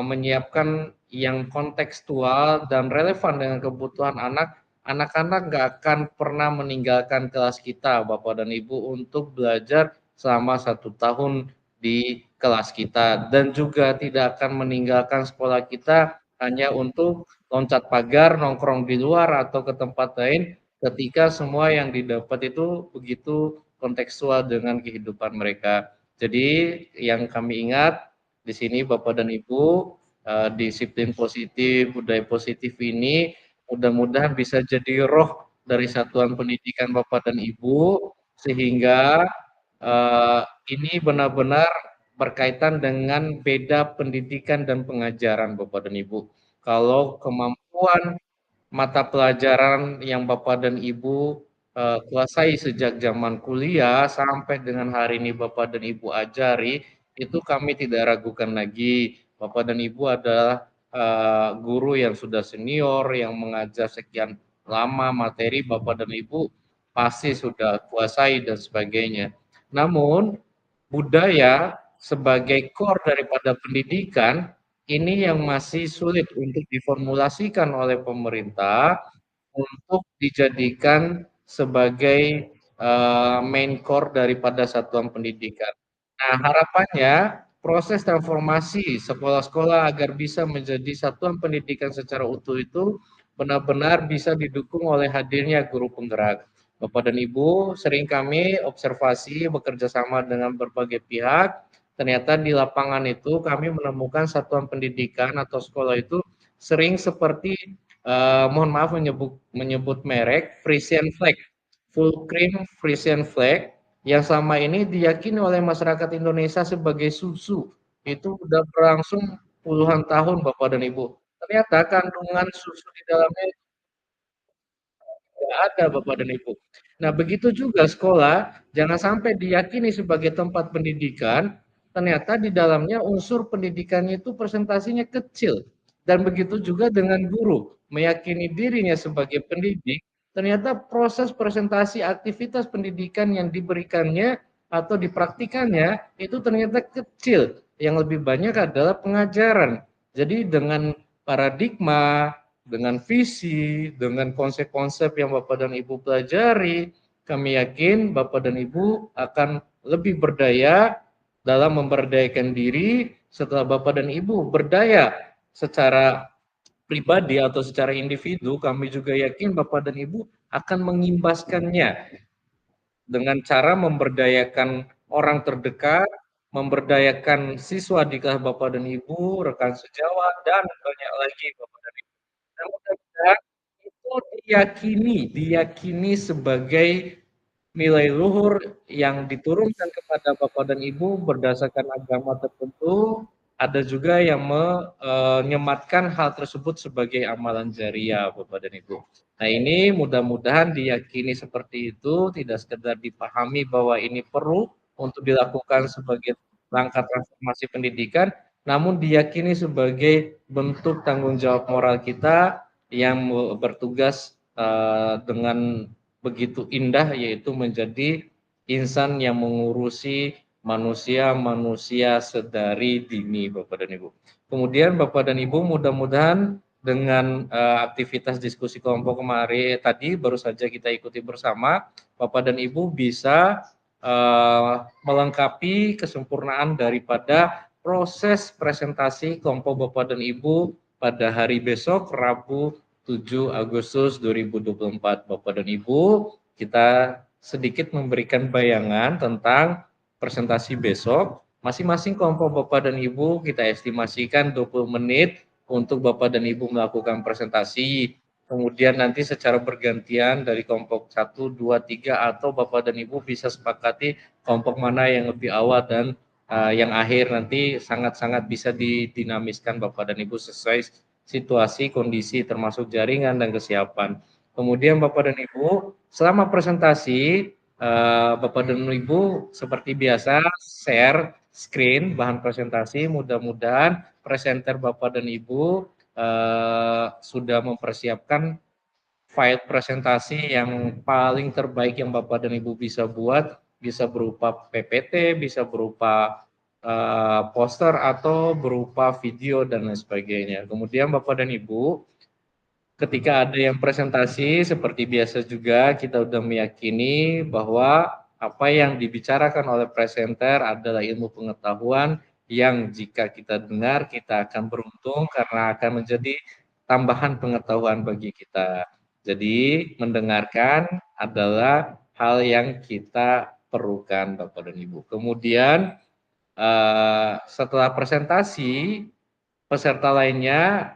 menyiapkan yang kontekstual dan relevan dengan kebutuhan anak, anak-anak nggak akan pernah meninggalkan kelas kita, Bapak dan Ibu, untuk belajar selama 1 tahun di kelas kita, dan juga tidak akan meninggalkan sekolah kita hanya untuk loncat pagar, nongkrong di luar atau ke tempat lain, ketika semua yang didapat itu begitu kontekstual dengan kehidupan mereka. Jadi yang kami ingat di sini Bapak dan Ibu, disiplin positif, budaya positif ini mudah-mudahan bisa jadi roh dari satuan pendidikan Bapak dan Ibu, sehingga uh, ini benar-benar berkaitan dengan beda pendidikan dan pengajaran Bapak dan Ibu. Kalau kemampuan mata pelajaran yang Bapak dan Ibu kuasai sejak zaman kuliah sampai dengan hari ini Bapak dan Ibu ajari, itu kami tidak ragukan lagi. Bapak dan Ibu adalah guru yang sudah senior, yang mengajar sekian lama materi, Bapak dan Ibu pasti sudah kuasai dan sebagainya. Namun, budaya sebagai core daripada pendidikan ini yang masih sulit untuk diformulasikan oleh pemerintah untuk dijadikan sebagai main core daripada satuan pendidikan. Nah, harapannya proses transformasi sekolah-sekolah agar bisa menjadi satuan pendidikan secara utuh itu benar-benar bisa didukung oleh hadirnya guru penggerak. Bapak dan Ibu, sering kami observasi bekerja sama dengan berbagai pihak, ternyata di lapangan itu kami menemukan satuan pendidikan atau sekolah itu sering seperti mohon maaf menyebut merek, Frisian Flag, full cream Frisian Flag, yang selama ini diyakini oleh masyarakat Indonesia sebagai susu. Itu sudah berlangsung puluhan tahun Bapak dan Ibu. Ternyata kandungan susu di dalamnya tidak ada Bapak dan Ibu. Nah, begitu juga sekolah, jangan sampai diyakini sebagai tempat pendidikan, ternyata di dalamnya unsur pendidikannya itu presentasinya kecil. Dan begitu juga dengan guru, meyakini dirinya sebagai pendidik, ternyata proses presentasi aktivitas pendidikan yang diberikannya atau dipraktikannya itu ternyata kecil. Yang lebih banyak adalah pengajaran. Jadi dengan paradigma, dengan visi, dengan konsep-konsep yang Bapak dan Ibu pelajari, kami yakin Bapak dan Ibu akan lebih berdaya dalam memberdayakan diri. Setelah Bapak dan Ibu berdaya secara pribadi atau secara individu, kami juga yakin Bapak dan Ibu akan mengimbaskannya dengan cara memberdayakan orang terdekat, memberdayakan siswa di kelas Bapak dan Ibu, rekan sejawat, dan banyak lagi Bapak dan Ibu. Nah, mudah-mudahan itu diyakini sebagai nilai luhur yang diturunkan kepada Bapak dan Ibu berdasarkan agama tertentu, ada juga yang menyematkan hal tersebut sebagai amalan jariah Bapak dan Ibu. Nah, ini mudah-mudahan diyakini seperti itu, tidak sekedar dipahami bahwa ini perlu untuk dilakukan sebagai langkah transformasi pendidikan, namun diyakini sebagai bentuk tanggung jawab moral kita yang bertugas dengan begitu indah, yaitu menjadi insan yang mengurusi manusia-manusia sedari dini Bapak dan Ibu. Kemudian Bapak dan Ibu mudah-mudahan dengan aktivitas diskusi kelompok kemarin tadi baru saja kita ikuti bersama, Bapak dan Ibu bisa melengkapi kesempurnaan daripada proses presentasi kelompok Bapak dan Ibu pada hari besok, Rabu 7 Agustus 2024. Bapak dan Ibu, kita sedikit memberikan bayangan tentang presentasi besok. Masing-masing kelompok Bapak dan Ibu kita estimasikan 20 menit untuk Bapak dan Ibu melakukan presentasi. Kemudian nanti secara bergantian dari kelompok 1, 2, 3 atau Bapak dan Ibu bisa sepakati kelompok mana yang lebih awal dan yang akhir nanti sangat-sangat bisa didinamiskan Bapak dan Ibu sesuai situasi, kondisi termasuk jaringan dan kesiapan. Kemudian Bapak dan Ibu selama presentasi Bapak dan Ibu seperti biasa share screen bahan presentasi, mudah-mudahan presenter Bapak dan Ibu sudah mempersiapkan file presentasi yang paling terbaik yang Bapak dan Ibu bisa buat, bisa berupa PPT, bisa berupa poster atau berupa video dan lain sebagainya. Kemudian Bapak dan Ibu, ketika ada yang presentasi seperti biasa juga kita sudah meyakini bahwa apa yang dibicarakan oleh presenter adalah ilmu pengetahuan yang jika kita dengar kita akan beruntung karena akan menjadi tambahan pengetahuan bagi kita. Jadi mendengarkan adalah hal yang kita perlukan Bapak dan Ibu. Kemudian setelah presentasi peserta lainnya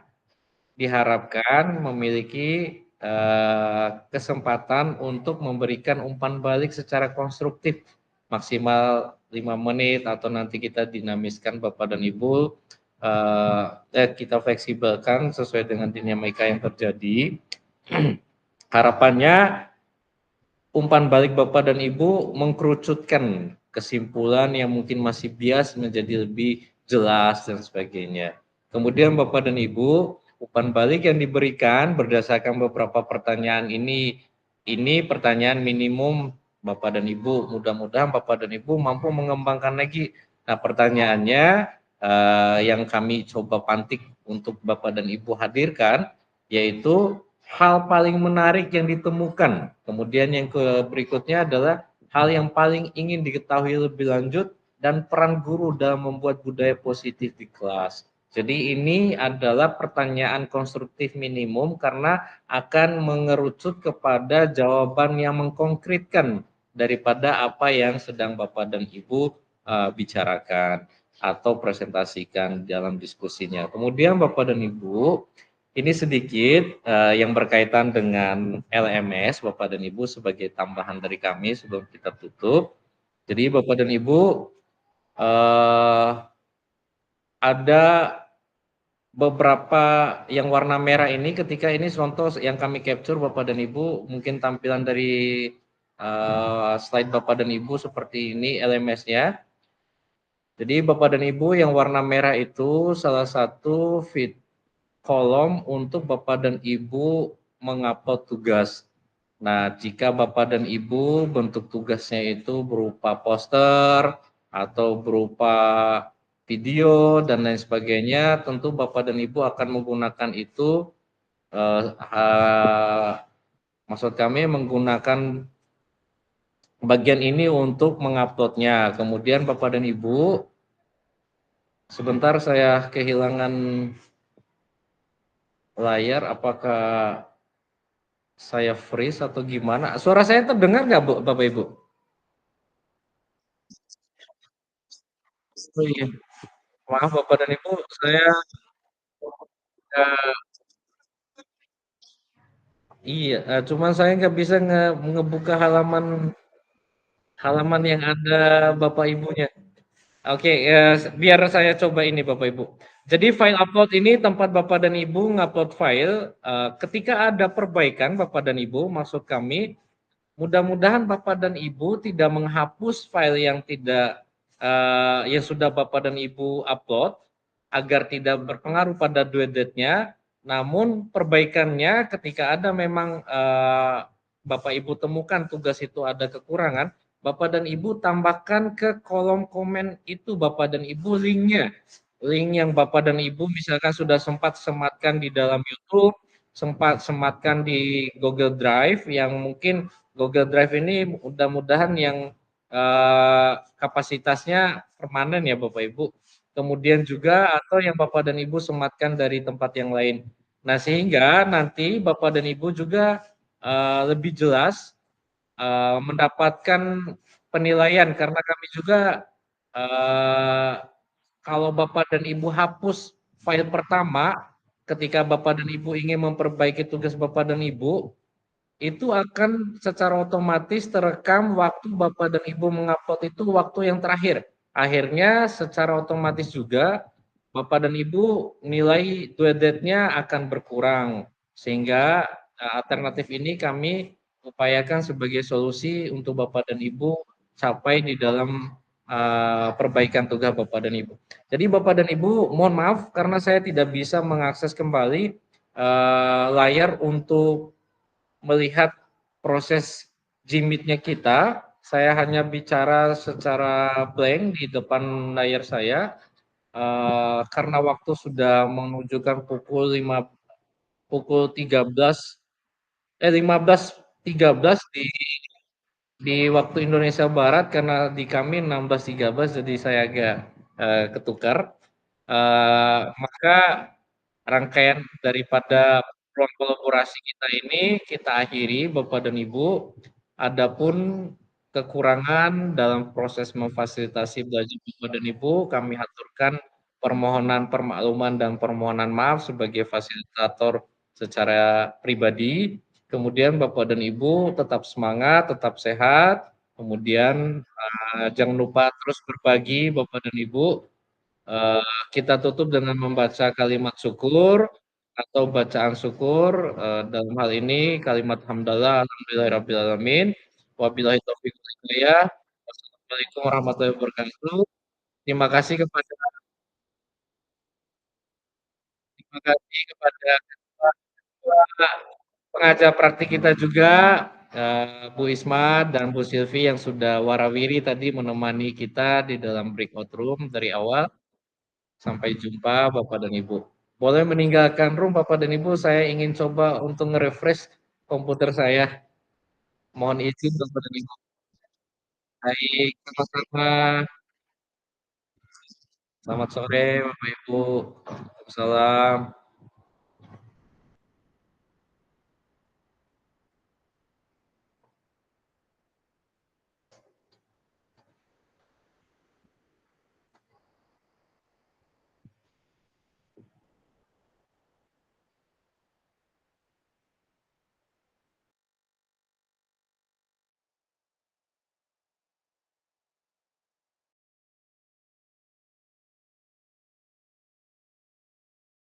diharapkan memiliki kesempatan untuk memberikan umpan balik secara konstruktif maksimal 5 menit atau nanti kita dinamiskan Bapak dan Ibu kita fleksibelkan sesuai dengan dinamika yang terjadi. Harapannya umpan balik Bapak dan Ibu mengkerucutkan kesimpulan yang mungkin masih bias menjadi lebih jelas dan sebagainya. Kemudian Bapak dan Ibu, umpan balik yang diberikan berdasarkan beberapa pertanyaan ini pertanyaan minimum Bapak dan Ibu. Mudah-mudahan Bapak dan Ibu mampu mengembangkan lagi. Nah, pertanyaannya yang kami coba pantik untuk Bapak dan Ibu hadirkan, yaitu hal paling menarik yang ditemukan. Kemudian yang berikutnya adalah hal yang paling ingin diketahui lebih lanjut dan peran guru dalam membuat budaya positif di kelas. Jadi ini adalah pertanyaan konstruktif minimum karena akan mengerucut kepada jawaban yang mengkonkretkan daripada apa yang sedang Bapak dan Ibu bicarakan atau presentasikan dalam diskusinya. Kemudian Bapak dan Ibu, ini sedikit yang berkaitan dengan LMS Bapak dan Ibu sebagai tambahan dari kami sebelum kita tutup. Jadi Bapak dan Ibu ada beberapa yang warna merah ini ketika ini contoh yang kami capture Bapak dan Ibu, mungkin tampilan dari slide Bapak dan Ibu seperti ini LMS-nya. Jadi Bapak dan Ibu yang warna merah itu salah satu kolom untuk Bapak dan Ibu mengupload tugas. Nah, jika Bapak dan Ibu bentuk tugasnya itu berupa poster atau berupa video dan lain sebagainya, tentu Bapak dan Ibu akan menggunakan itu, maksud kami menggunakan bagian ini untuk menguploadnya. Kemudian Bapak dan Ibu, sebentar saya kehilangan layar, apakah saya freeze atau gimana? Suara saya terdengar nggak Bapak Ibu? Oh iya. Maaf Bapak dan Ibu, saya cuman saya nggak bisa ngebuka halaman yang ada Bapak Ibunya. Oke, biar saya coba ini Bapak Ibu. Jadi file upload ini tempat Bapak dan Ibu ngupload file. Ketika ada perbaikan Bapak dan Ibu, maksud kami, mudah-mudahan Bapak dan Ibu tidak menghapus file yang yang sudah Bapak dan Ibu upload agar tidak berpengaruh pada due date-nya. Namun perbaikannya ketika ada memang Bapak Ibu temukan tugas itu ada kekurangan, Bapak dan Ibu tambahkan ke kolom komen itu Bapak dan Ibu linknya. link yang Bapak dan Ibu misalkan sudah sempat sematkan di dalam YouTube, sempat sematkan di Google Drive, yang mungkin Google Drive ini mudah-mudahan yang kapasitasnya permanen ya Bapak Ibu. Kemudian juga atau yang Bapak dan Ibu sematkan dari tempat yang lain. Nah, sehingga nanti Bapak dan Ibu juga lebih jelas mendapatkan penilaian, karena kami juga kalau Bapak dan Ibu hapus file pertama, ketika Bapak dan Ibu ingin memperbaiki tugas Bapak dan Ibu, itu akan secara otomatis terekam waktu Bapak dan Ibu mengupload itu waktu yang terakhir. Akhirnya secara otomatis juga Bapak dan Ibu nilai due date-nya akan berkurang. Sehingga alternatif ini kami upayakan sebagai solusi untuk Bapak dan Ibu capai di dalam perbaikan tugas Bapak dan Ibu. Jadi Bapak dan Ibu mohon maaf karena saya tidak bisa mengakses kembali layar untuk melihat proses Gmeet-nya kita. Saya hanya bicara secara blank di depan layar saya karena waktu sudah menunjukkan pukul 15.13 di waktu Indonesia Barat, karena di kami 16.13, jadi saya agak ketukar. Maka rangkaian daripada ruang kolaborasi kita ini kita akhiri Bapak dan Ibu. Adapun kekurangan dalam proses memfasilitasi belajar Bapak dan Ibu, kami aturkan permohonan permakluman dan permohonan maaf sebagai fasilitator secara pribadi. Kemudian Bapak dan Ibu tetap semangat, tetap sehat. Kemudian jangan lupa terus berbagi Bapak dan Ibu. Kita tutup dengan membaca kalimat syukur atau bacaan syukur. Dalam hal ini kalimat hamdalah alhamdulillahirabbil alamin. Wabillahi taufiq wal hidayah. Wassalamualaikum warahmatullahi wabarakatuh. Terima kasih kepada ketua pengajar praktik kita juga, Bu Isma dan Bu Silvi yang sudah warawiri tadi menemani kita di dalam breakout room dari awal. Sampai jumpa Bapak dan Ibu. Boleh meninggalkan room Bapak dan Ibu, saya ingin coba untuk nge-refresh komputer saya. Mohon izin Bapak dan Ibu. Baik, sama-sama. Selamat sore Bapak Ibu. Assalamualaikum.